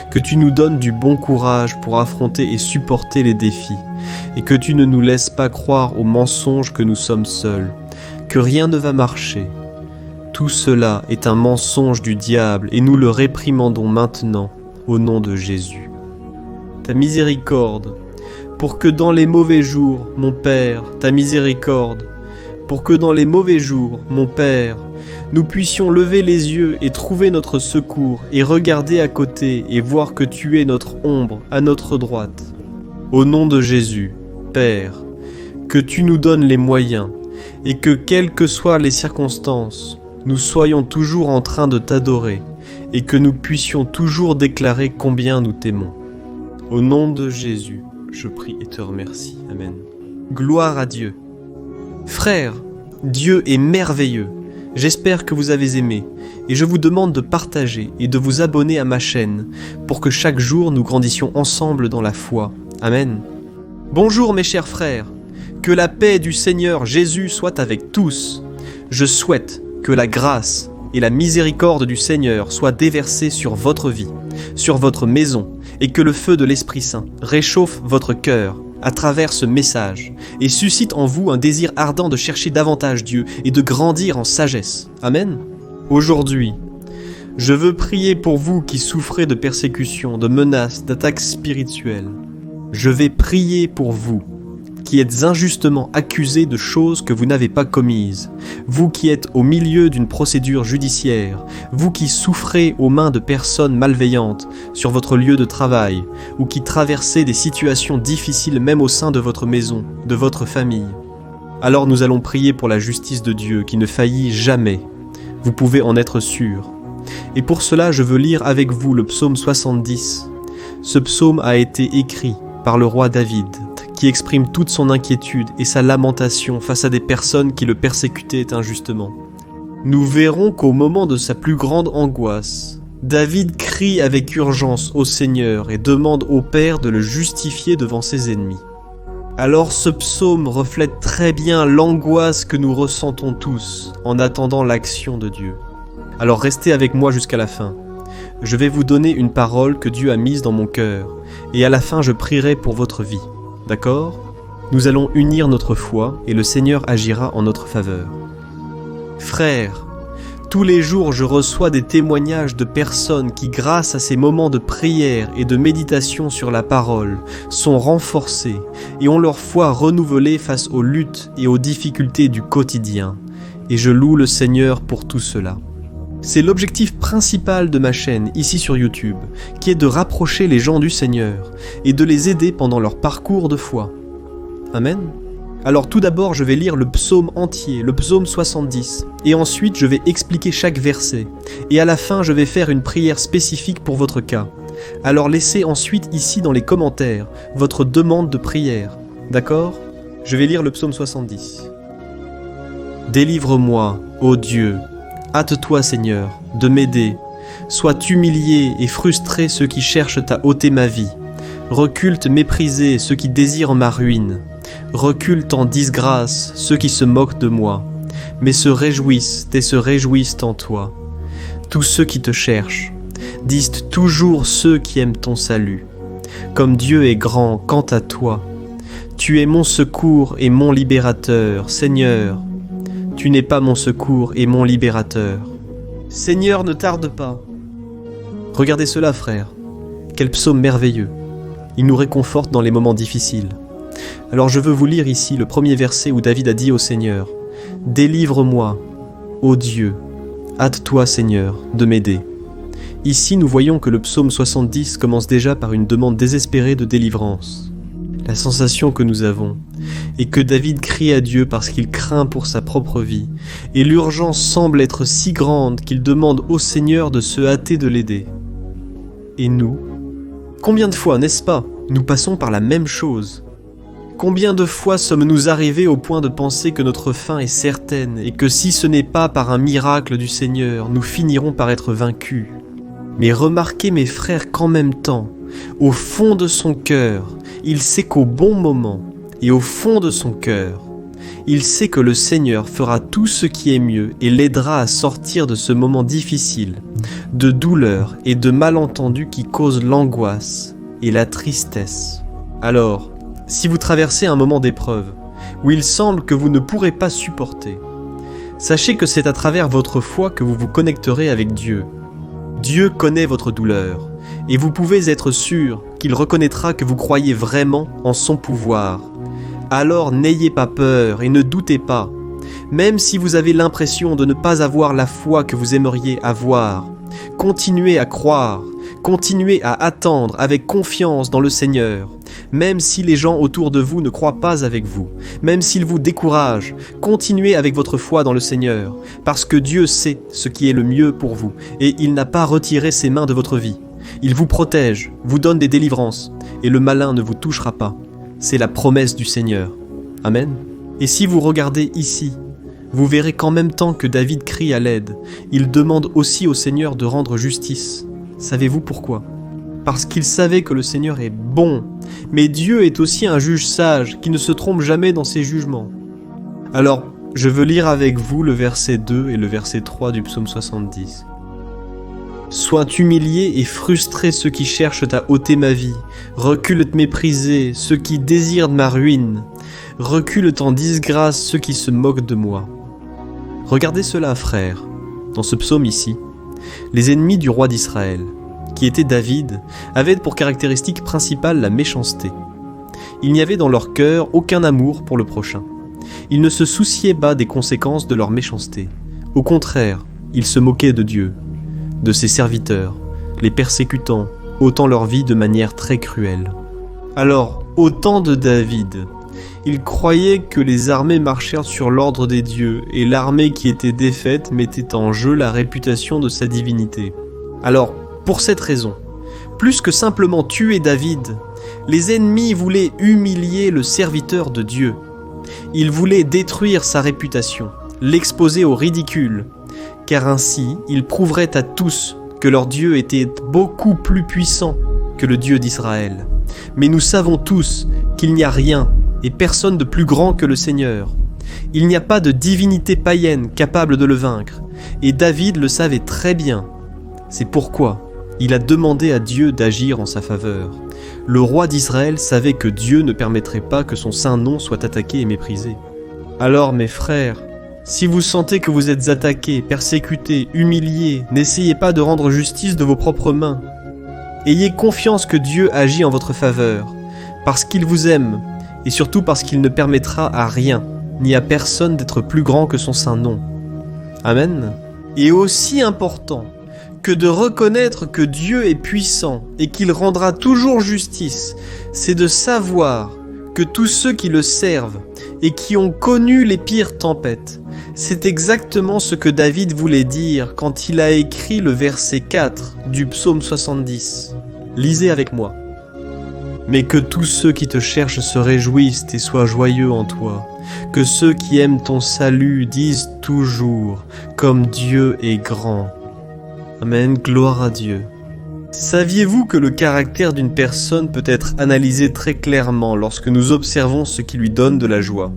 que tu nous donnes du bon courage pour affronter et supporter les défis, et que tu ne nous laisses pas croire aux mensonges que nous sommes seuls, que rien ne va marcher. Tout cela est un mensonge du diable et nous le réprimandons maintenant au nom de Jésus. Ta miséricorde, pour que dans les mauvais jours, mon Père, ta miséricorde, pour que dans les mauvais jours, mon Père, nous puissions lever les yeux et trouver notre secours et regarder à côté et voir que tu es notre ombre à notre droite. Au nom de Jésus, Père, que tu nous donnes les moyens et que, quelles que soient les circonstances, nous soyons toujours en train de t'adorer et que nous puissions toujours déclarer combien nous t'aimons. Au nom de Jésus, je prie et te remercie. Amen. Gloire à Dieu. Frères, Dieu est merveilleux. J'espère que vous avez aimé, et je vous demande de partager et de vous abonner à ma chaîne, pour que chaque jour nous grandissions ensemble dans la foi. Amen. Bonjour mes chers frères, que la paix du Seigneur Jésus soit avec tous. Je souhaite que la grâce et la miséricorde du Seigneur soient déversées sur votre vie, sur votre maison, et que le feu de l'Esprit Saint réchauffe votre cœur à travers ce message et suscite en vous un désir ardent de chercher davantage Dieu et de grandir en sagesse. Amen. Aujourd'hui, je veux prier pour vous qui souffrez de persécutions, de menaces, d'attaques spirituelles. Je vais prier pour vous qui êtes injustement accusés de choses que vous n'avez pas commises, vous qui êtes au milieu d'une procédure judiciaire, vous qui souffrez aux mains de personnes malveillantes sur votre lieu de travail, ou qui traversez des situations difficiles même au sein de votre maison, de votre famille. Alors nous allons prier pour la justice de Dieu qui ne faillit jamais. Vous pouvez en être sûr. Et pour cela, je veux lire avec vous le psaume 70. Ce psaume a été écrit par le roi David, qui exprime toute son inquiétude et sa lamentation face à des personnes qui le persécutaient injustement. Nous verrons qu'au moment de sa plus grande angoisse, David crie avec urgence au Seigneur et demande au Père de le justifier devant ses ennemis. Alors ce psaume reflète très bien l'angoisse que nous ressentons tous en attendant l'action de Dieu. Alors restez avec moi jusqu'à la fin. Je vais vous donner une parole que Dieu a mise dans mon cœur, et à la fin je prierai pour votre vie. D'accord ? Nous allons unir notre foi et le Seigneur agira en notre faveur. Frères, tous les jours je reçois des témoignages de personnes qui, grâce à ces moments de prière et de méditation sur la parole, sont renforcées et ont leur foi renouvelée face aux luttes et aux difficultés du quotidien. Et je loue le Seigneur pour tout cela. C'est l'objectif principal de ma chaîne ici sur YouTube, qui est de rapprocher les gens du Seigneur et de les aider pendant leur parcours de foi. Amen. Alors tout d'abord, je vais lire le psaume entier, le psaume 70, et ensuite je vais expliquer chaque verset, et à la fin je vais faire une prière spécifique pour votre cas. Alors laissez ensuite ici dans les commentaires votre demande de prière, d'accord ? Je vais lire le psaume 70. Délivre-moi, ô Dieu. Hâte-toi, Seigneur, de m'aider. Sois humilié et frustré ceux qui cherchent à ôter ma vie. Reculte méprisé ceux qui désirent ma ruine. Reculte en disgrâce ceux qui se moquent de moi. Mais se réjouissent en toi. Tous ceux qui te cherchent disent toujours ceux qui aiment ton salut. Comme Dieu est grand quant à toi. Tu es mon secours et mon libérateur, Seigneur. Tu n'es pas mon secours et mon libérateur. Seigneur, ne tarde pas. Regardez cela, frères. Quel psaume merveilleux. Il nous réconforte dans les moments difficiles. Alors je veux vous lire ici le premier verset où David a dit au Seigneur « Délivre-moi, ô Dieu, hâte-toi, Seigneur, de m'aider. » Ici, nous voyons que le psaume 70 commence déjà par une demande désespérée de délivrance. La sensation que nous avons est que David crie à Dieu parce qu'il craint pour sa propre vie, et l'urgence semble être si grande qu'il demande au Seigneur de se hâter de l'aider. Et nous ? Combien de fois, n'est-ce pas, nous passons par la même chose ? Combien de fois sommes-nous arrivés au point de penser que notre fin est certaine et que si ce n'est pas par un miracle du Seigneur, nous finirons par être vaincus ? Mais remarquez mes frères qu'en même temps, au fond de son cœur, il sait qu'au bon moment, et au fond de son cœur, il sait que le Seigneur fera tout ce qui est mieux et l'aidera à sortir de ce moment difficile, de douleur et de malentendus qui causent l'angoisse et la tristesse. Alors, si vous traversez un moment d'épreuve, où il semble que vous ne pourrez pas supporter, sachez que c'est à travers votre foi que vous vous connecterez avec Dieu. Dieu connaît votre douleur, et vous pouvez être sûr qu'il reconnaîtra que vous croyez vraiment en son pouvoir. Alors n'ayez pas peur et ne doutez pas, même si vous avez l'impression de ne pas avoir la foi que vous aimeriez avoir. Continuez à croire, continuez à attendre avec confiance dans le Seigneur. Même si les gens autour de vous ne croient pas avec vous, même s'ils vous découragent, continuez avec votre foi dans le Seigneur, parce que Dieu sait ce qui est le mieux pour vous, et il n'a pas retiré ses mains de votre vie. Il vous protège, vous donne des délivrances, et le malin ne vous touchera pas. C'est la promesse du Seigneur. Amen. Et si vous regardez ici, vous verrez qu'en même temps que David crie à l'aide, il demande aussi au Seigneur de rendre justice. Savez-vous pourquoi ? Parce qu'il savait que le Seigneur est bon, mais Dieu est aussi un juge sage qui ne se trompe jamais dans ses jugements. Alors, je veux lire avec vous le verset 2 et le verset 3 du psaume 70. « Soient humiliés et frustrés ceux qui cherchent à ôter ma vie, reculent méprisés ceux qui désirent ma ruine, reculent en disgrâce ceux qui se moquent de moi. » Regardez cela, frères, dans ce psaume ici, les ennemis du roi d'Israël, qui était David, avaient pour caractéristique principale la méchanceté. Il n'y avait dans leur cœur aucun amour pour le prochain. Ils ne se souciaient pas des conséquences de leur méchanceté. Au contraire, ils se moquaient de Dieu, de ses serviteurs, les persécutant, ôtant leur vie de manière très cruelle. Alors, au temps de David, il croyait que les armées marchèrent sur l'ordre des dieux et l'armée qui était défaite mettait en jeu la réputation de sa divinité. Alors, pour cette raison, plus que simplement tuer David, les ennemis voulaient humilier le serviteur de Dieu. Ils voulaient détruire sa réputation, l'exposer au ridicule, car ainsi ils prouveraient à tous que leur Dieu était beaucoup plus puissant que le Dieu d'Israël. Mais nous savons tous qu'il n'y a rien et personne de plus grand que le Seigneur. Il n'y a pas de divinité païenne capable de le vaincre, et David le savait très bien. C'est pourquoi il a demandé à Dieu d'agir en sa faveur. Le roi d'Israël savait que Dieu ne permettrait pas que son saint nom soit attaqué et méprisé. Alors mes frères, si vous sentez que vous êtes attaqués, persécutés, humiliés, n'essayez pas de rendre justice de vos propres mains. Ayez confiance que Dieu agit en votre faveur, parce qu'il vous aime, et surtout parce qu'il ne permettra à rien, ni à personne d'être plus grand que son saint nom. Amen. Et aussi important que de reconnaître que Dieu est puissant et qu'il rendra toujours justice, c'est de savoir que tous ceux qui le servent et qui ont connu les pires tempêtes, c'est exactement ce que David voulait dire quand il a écrit le verset 4 du psaume 70. Lisez avec moi. « Mais que tous ceux qui te cherchent se réjouissent et soient joyeux en toi, que ceux qui aiment ton salut disent toujours « Comme Dieu est grand ». Amen, gloire à Dieu. Saviez-vous que le caractère d'une personne peut être analysé très clairement lorsque nous observons ce qui lui donne de la joie ?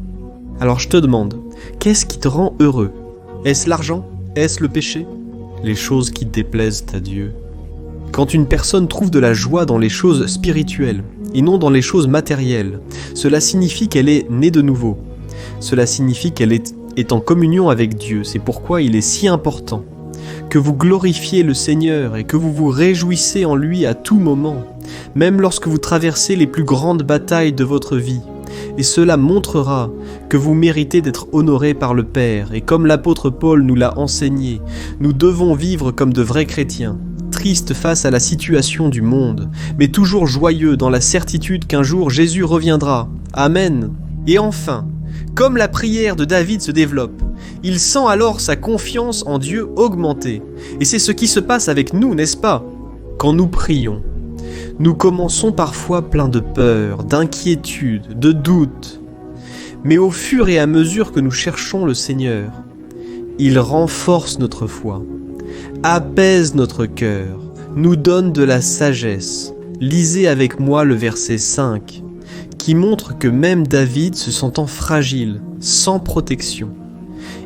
Alors je te demande, qu'est-ce qui te rend heureux ? Est-ce l'argent ? Est-ce le péché ? Les choses qui déplaisent à Dieu. Quand une personne trouve de la joie dans les choses spirituelles et non dans les choses matérielles, cela signifie qu'elle est née de nouveau. Cela signifie qu'elle est en communion avec Dieu. C'est pourquoi il est si important que vous glorifiez le Seigneur et que vous vous réjouissez en lui à tout moment, même lorsque vous traversez les plus grandes batailles de votre vie. Et cela montrera que vous méritez d'être honoré par le Père. Et comme l'apôtre Paul nous l'a enseigné, nous devons vivre comme de vrais chrétiens, tristes face à la situation du monde, mais toujours joyeux dans la certitude qu'un jour Jésus reviendra. Amen. Et enfin, comme la prière de David se développe, il sent alors sa confiance en Dieu augmenter. Et c'est ce qui se passe avec nous, n'est-ce pas ? Quand nous prions, nous commençons parfois pleins de peur, d'inquiétude, de doute. Mais au fur et à mesure que nous cherchons le Seigneur, il renforce notre foi, apaise notre cœur, nous donne de la sagesse. Lisez avec moi le verset 5, qui montre que même David, se sentant fragile, sans protection,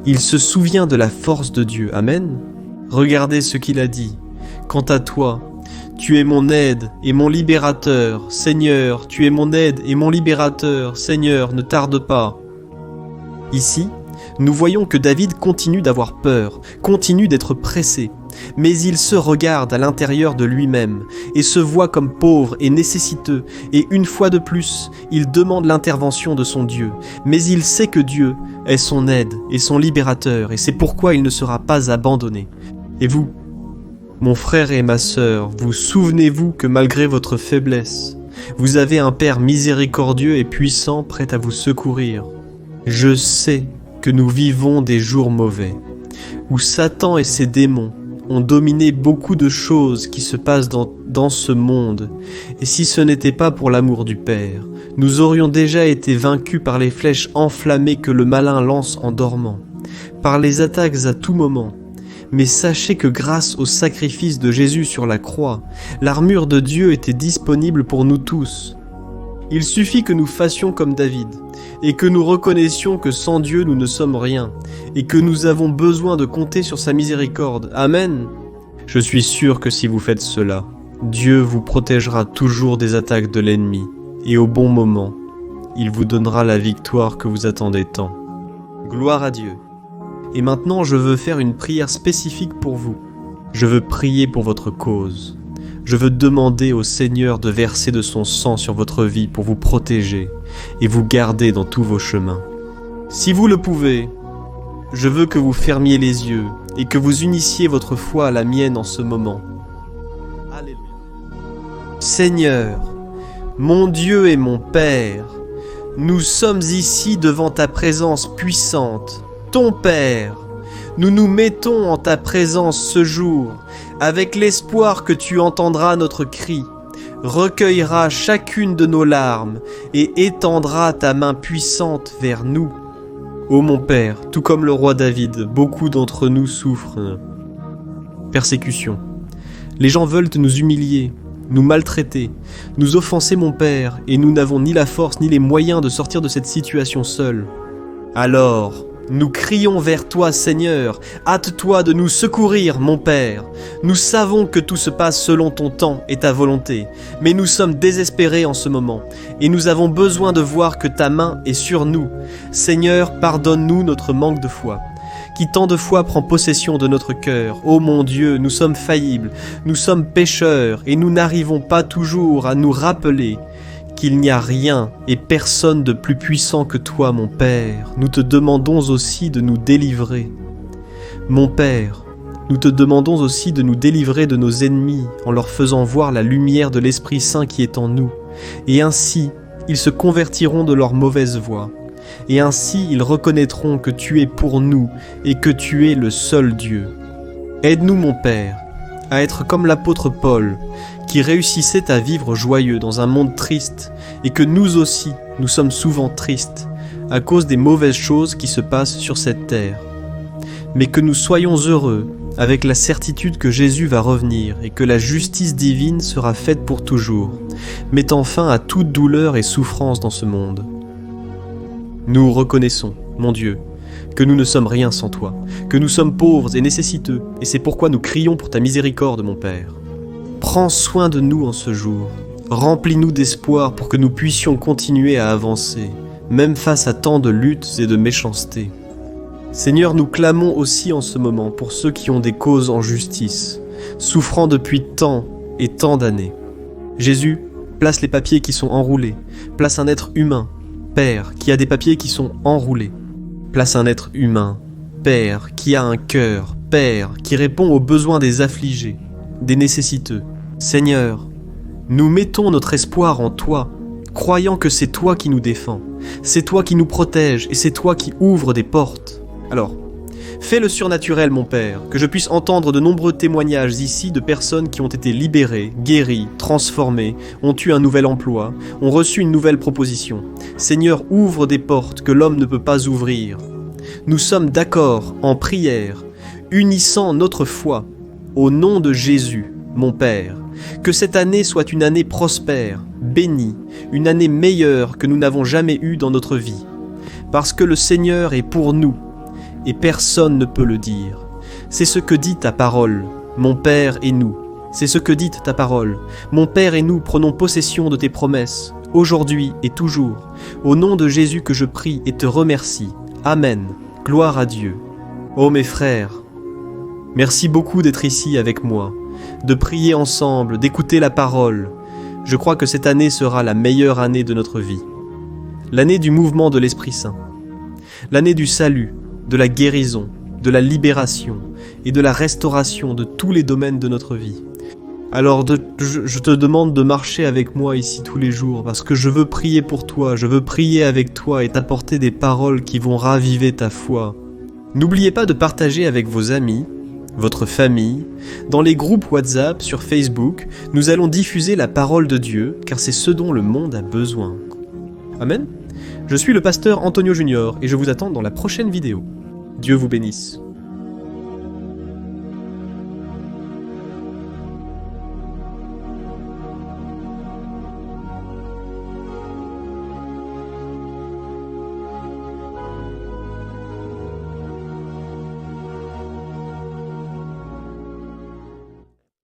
il se souvient de la force de Dieu. Amen. Regardez ce qu'il a dit. « Quant à toi, tu es mon aide et mon libérateur. Seigneur, tu es mon aide et mon libérateur. Seigneur, ne tarde pas. » Ici, nous voyons que David continue d'avoir peur, continue d'être pressé, mais il se regarde à l'intérieur de lui-même et se voit comme pauvre et nécessiteux, et une fois de plus, il demande l'intervention de son Dieu, mais il sait que Dieu est son aide et son libérateur, et c'est pourquoi il ne sera pas abandonné. Et vous, mon frère et ma sœur, vous souvenez-vous que malgré votre faiblesse, vous avez un Père miséricordieux et puissant prêt à vous secourir. Je sais que nous vivons des jours mauvais, où Satan et ses démons ont dominé beaucoup de choses qui se passent dans ce monde, et si ce n'était pas pour l'amour du Père, nous aurions déjà été vaincus par les flèches enflammées que le malin lance en dormant. par les attaques à tout moment. Mais sachez que grâce au sacrifice de Jésus sur la croix, l'armure de Dieu était disponible pour nous tous. Il suffit que nous fassions comme David, et que nous reconnaissions que sans Dieu nous ne sommes rien, et que nous avons besoin de compter sur sa miséricorde. Amen. Je suis sûr que si vous faites cela, Dieu vous protégera toujours des attaques de l'ennemi, et au bon moment, il vous donnera la victoire que vous attendez tant. Gloire à Dieu. Et maintenant, je veux faire une prière spécifique pour vous. Je veux prier pour votre cause. Je veux demander au Seigneur de verser de son sang sur votre vie pour vous protéger et vous garder dans tous vos chemins. Si vous le pouvez, je veux que vous fermiez les yeux et que vous unissiez votre foi à la mienne en ce moment. Alléluia. Seigneur, mon Dieu et mon Père, nous sommes ici devant ta présence puissante, ton Père. Nous nous mettons en ta présence ce jour, avec l'espoir que tu entendras notre cri, recueilleras chacune de nos larmes et étendras ta main puissante vers nous. Ô mon Père, tout comme le roi David, beaucoup d'entre nous souffrent. Persécution. Les gens veulent nous humilier, nous maltraiter, nous offenser mon Père, et nous n'avons ni la force ni les moyens de sortir de cette situation seuls. Alors, nous crions vers toi, Seigneur, hâte-toi de nous secourir, mon Père. Nous savons que tout se passe selon ton temps et ta volonté, mais nous sommes désespérés en ce moment, et nous avons besoin de voir que ta main est sur nous. Seigneur, pardonne-nous notre manque de foi, qui tant de fois prend possession de notre cœur. Ô mon Dieu, nous sommes faillibles, nous sommes pécheurs, et nous n'arrivons pas toujours à nous rappeler qu'il n'y a rien et personne de plus puissant que toi, mon Père. Nous te demandons aussi de nous délivrer. Mon Père, nous te demandons aussi de nous délivrer de nos ennemis en leur faisant voir la lumière de l'Esprit Saint qui est en nous. Et ainsi, ils se convertiront de leur mauvaise voie. Et ainsi, ils reconnaîtront que tu es pour nous et que tu es le seul Dieu. Aide-nous, mon Père, à être comme l'apôtre Paul, qui réussissait à vivre joyeux dans un monde triste, et que nous aussi, nous sommes souvent tristes, à cause des mauvaises choses qui se passent sur cette terre. Mais que nous soyons heureux, avec la certitude que Jésus va revenir, et que la justice divine sera faite pour toujours, mettant fin à toute douleur et souffrance dans ce monde. Nous reconnaissons, mon Dieu, que nous ne sommes rien sans toi, que nous sommes pauvres et nécessiteux, et c'est pourquoi nous crions pour ta miséricorde, mon Père. Prends soin de nous en ce jour, remplis-nous d'espoir pour que nous puissions continuer à avancer, même face à tant de luttes et de méchanceté. Seigneur, nous clamons aussi en ce moment pour ceux qui ont des causes en justice, souffrant depuis tant et tant d'années. Jésus, place les papiers qui sont enroulés, place un être humain, Père, qui a des papiers qui sont enroulés. Place un être humain, Père, qui a un cœur, Père, qui répond aux besoins des affligés, des nécessiteux. Seigneur, nous mettons notre espoir en toi, croyant que c'est toi qui nous défends, c'est toi qui nous protèges et c'est toi qui ouvres des portes. Alors, fais le surnaturel, mon Père, que je puisse entendre de nombreux témoignages ici de personnes qui ont été libérées, guéries, transformées, ont eu un nouvel emploi, ont reçu une nouvelle proposition. Seigneur, ouvre des portes que l'homme ne peut pas ouvrir. Nous sommes d'accord en prière, unissant notre foi au nom de Jésus, mon Père. Que cette année soit une année prospère, bénie, une année meilleure que nous n'avons jamais eue dans notre vie. Parce que le Seigneur est pour nous, et personne ne peut le dire. C'est ce que dit ta parole, mon Père et nous. C'est ce que dit ta parole. Mon Père et nous prenons possession de tes promesses, aujourd'hui et toujours. Au nom de Jésus que je prie et te remercie. Amen. Gloire à Dieu. Ô mes frères, merci beaucoup d'être ici avec moi, de prier ensemble, d'écouter la parole. Je crois que cette année sera la meilleure année de notre vie. L'année du mouvement de l'Esprit Saint. L'année du salut, de la guérison, de la libération et de la restauration de tous les domaines de notre vie. Alors je te demande de marcher avec moi ici tous les jours parce que je veux prier pour toi, je veux prier avec toi et t'apporter des paroles qui vont raviver ta foi. N'oubliez pas de partager avec vos amis, votre famille, dans les groupes WhatsApp, sur Facebook. Nous allons diffuser la parole de Dieu car c'est ce dont le monde a besoin. Amen. Je suis le pasteur Antonio Junior et je vous attends dans la prochaine vidéo. Dieu vous bénisse.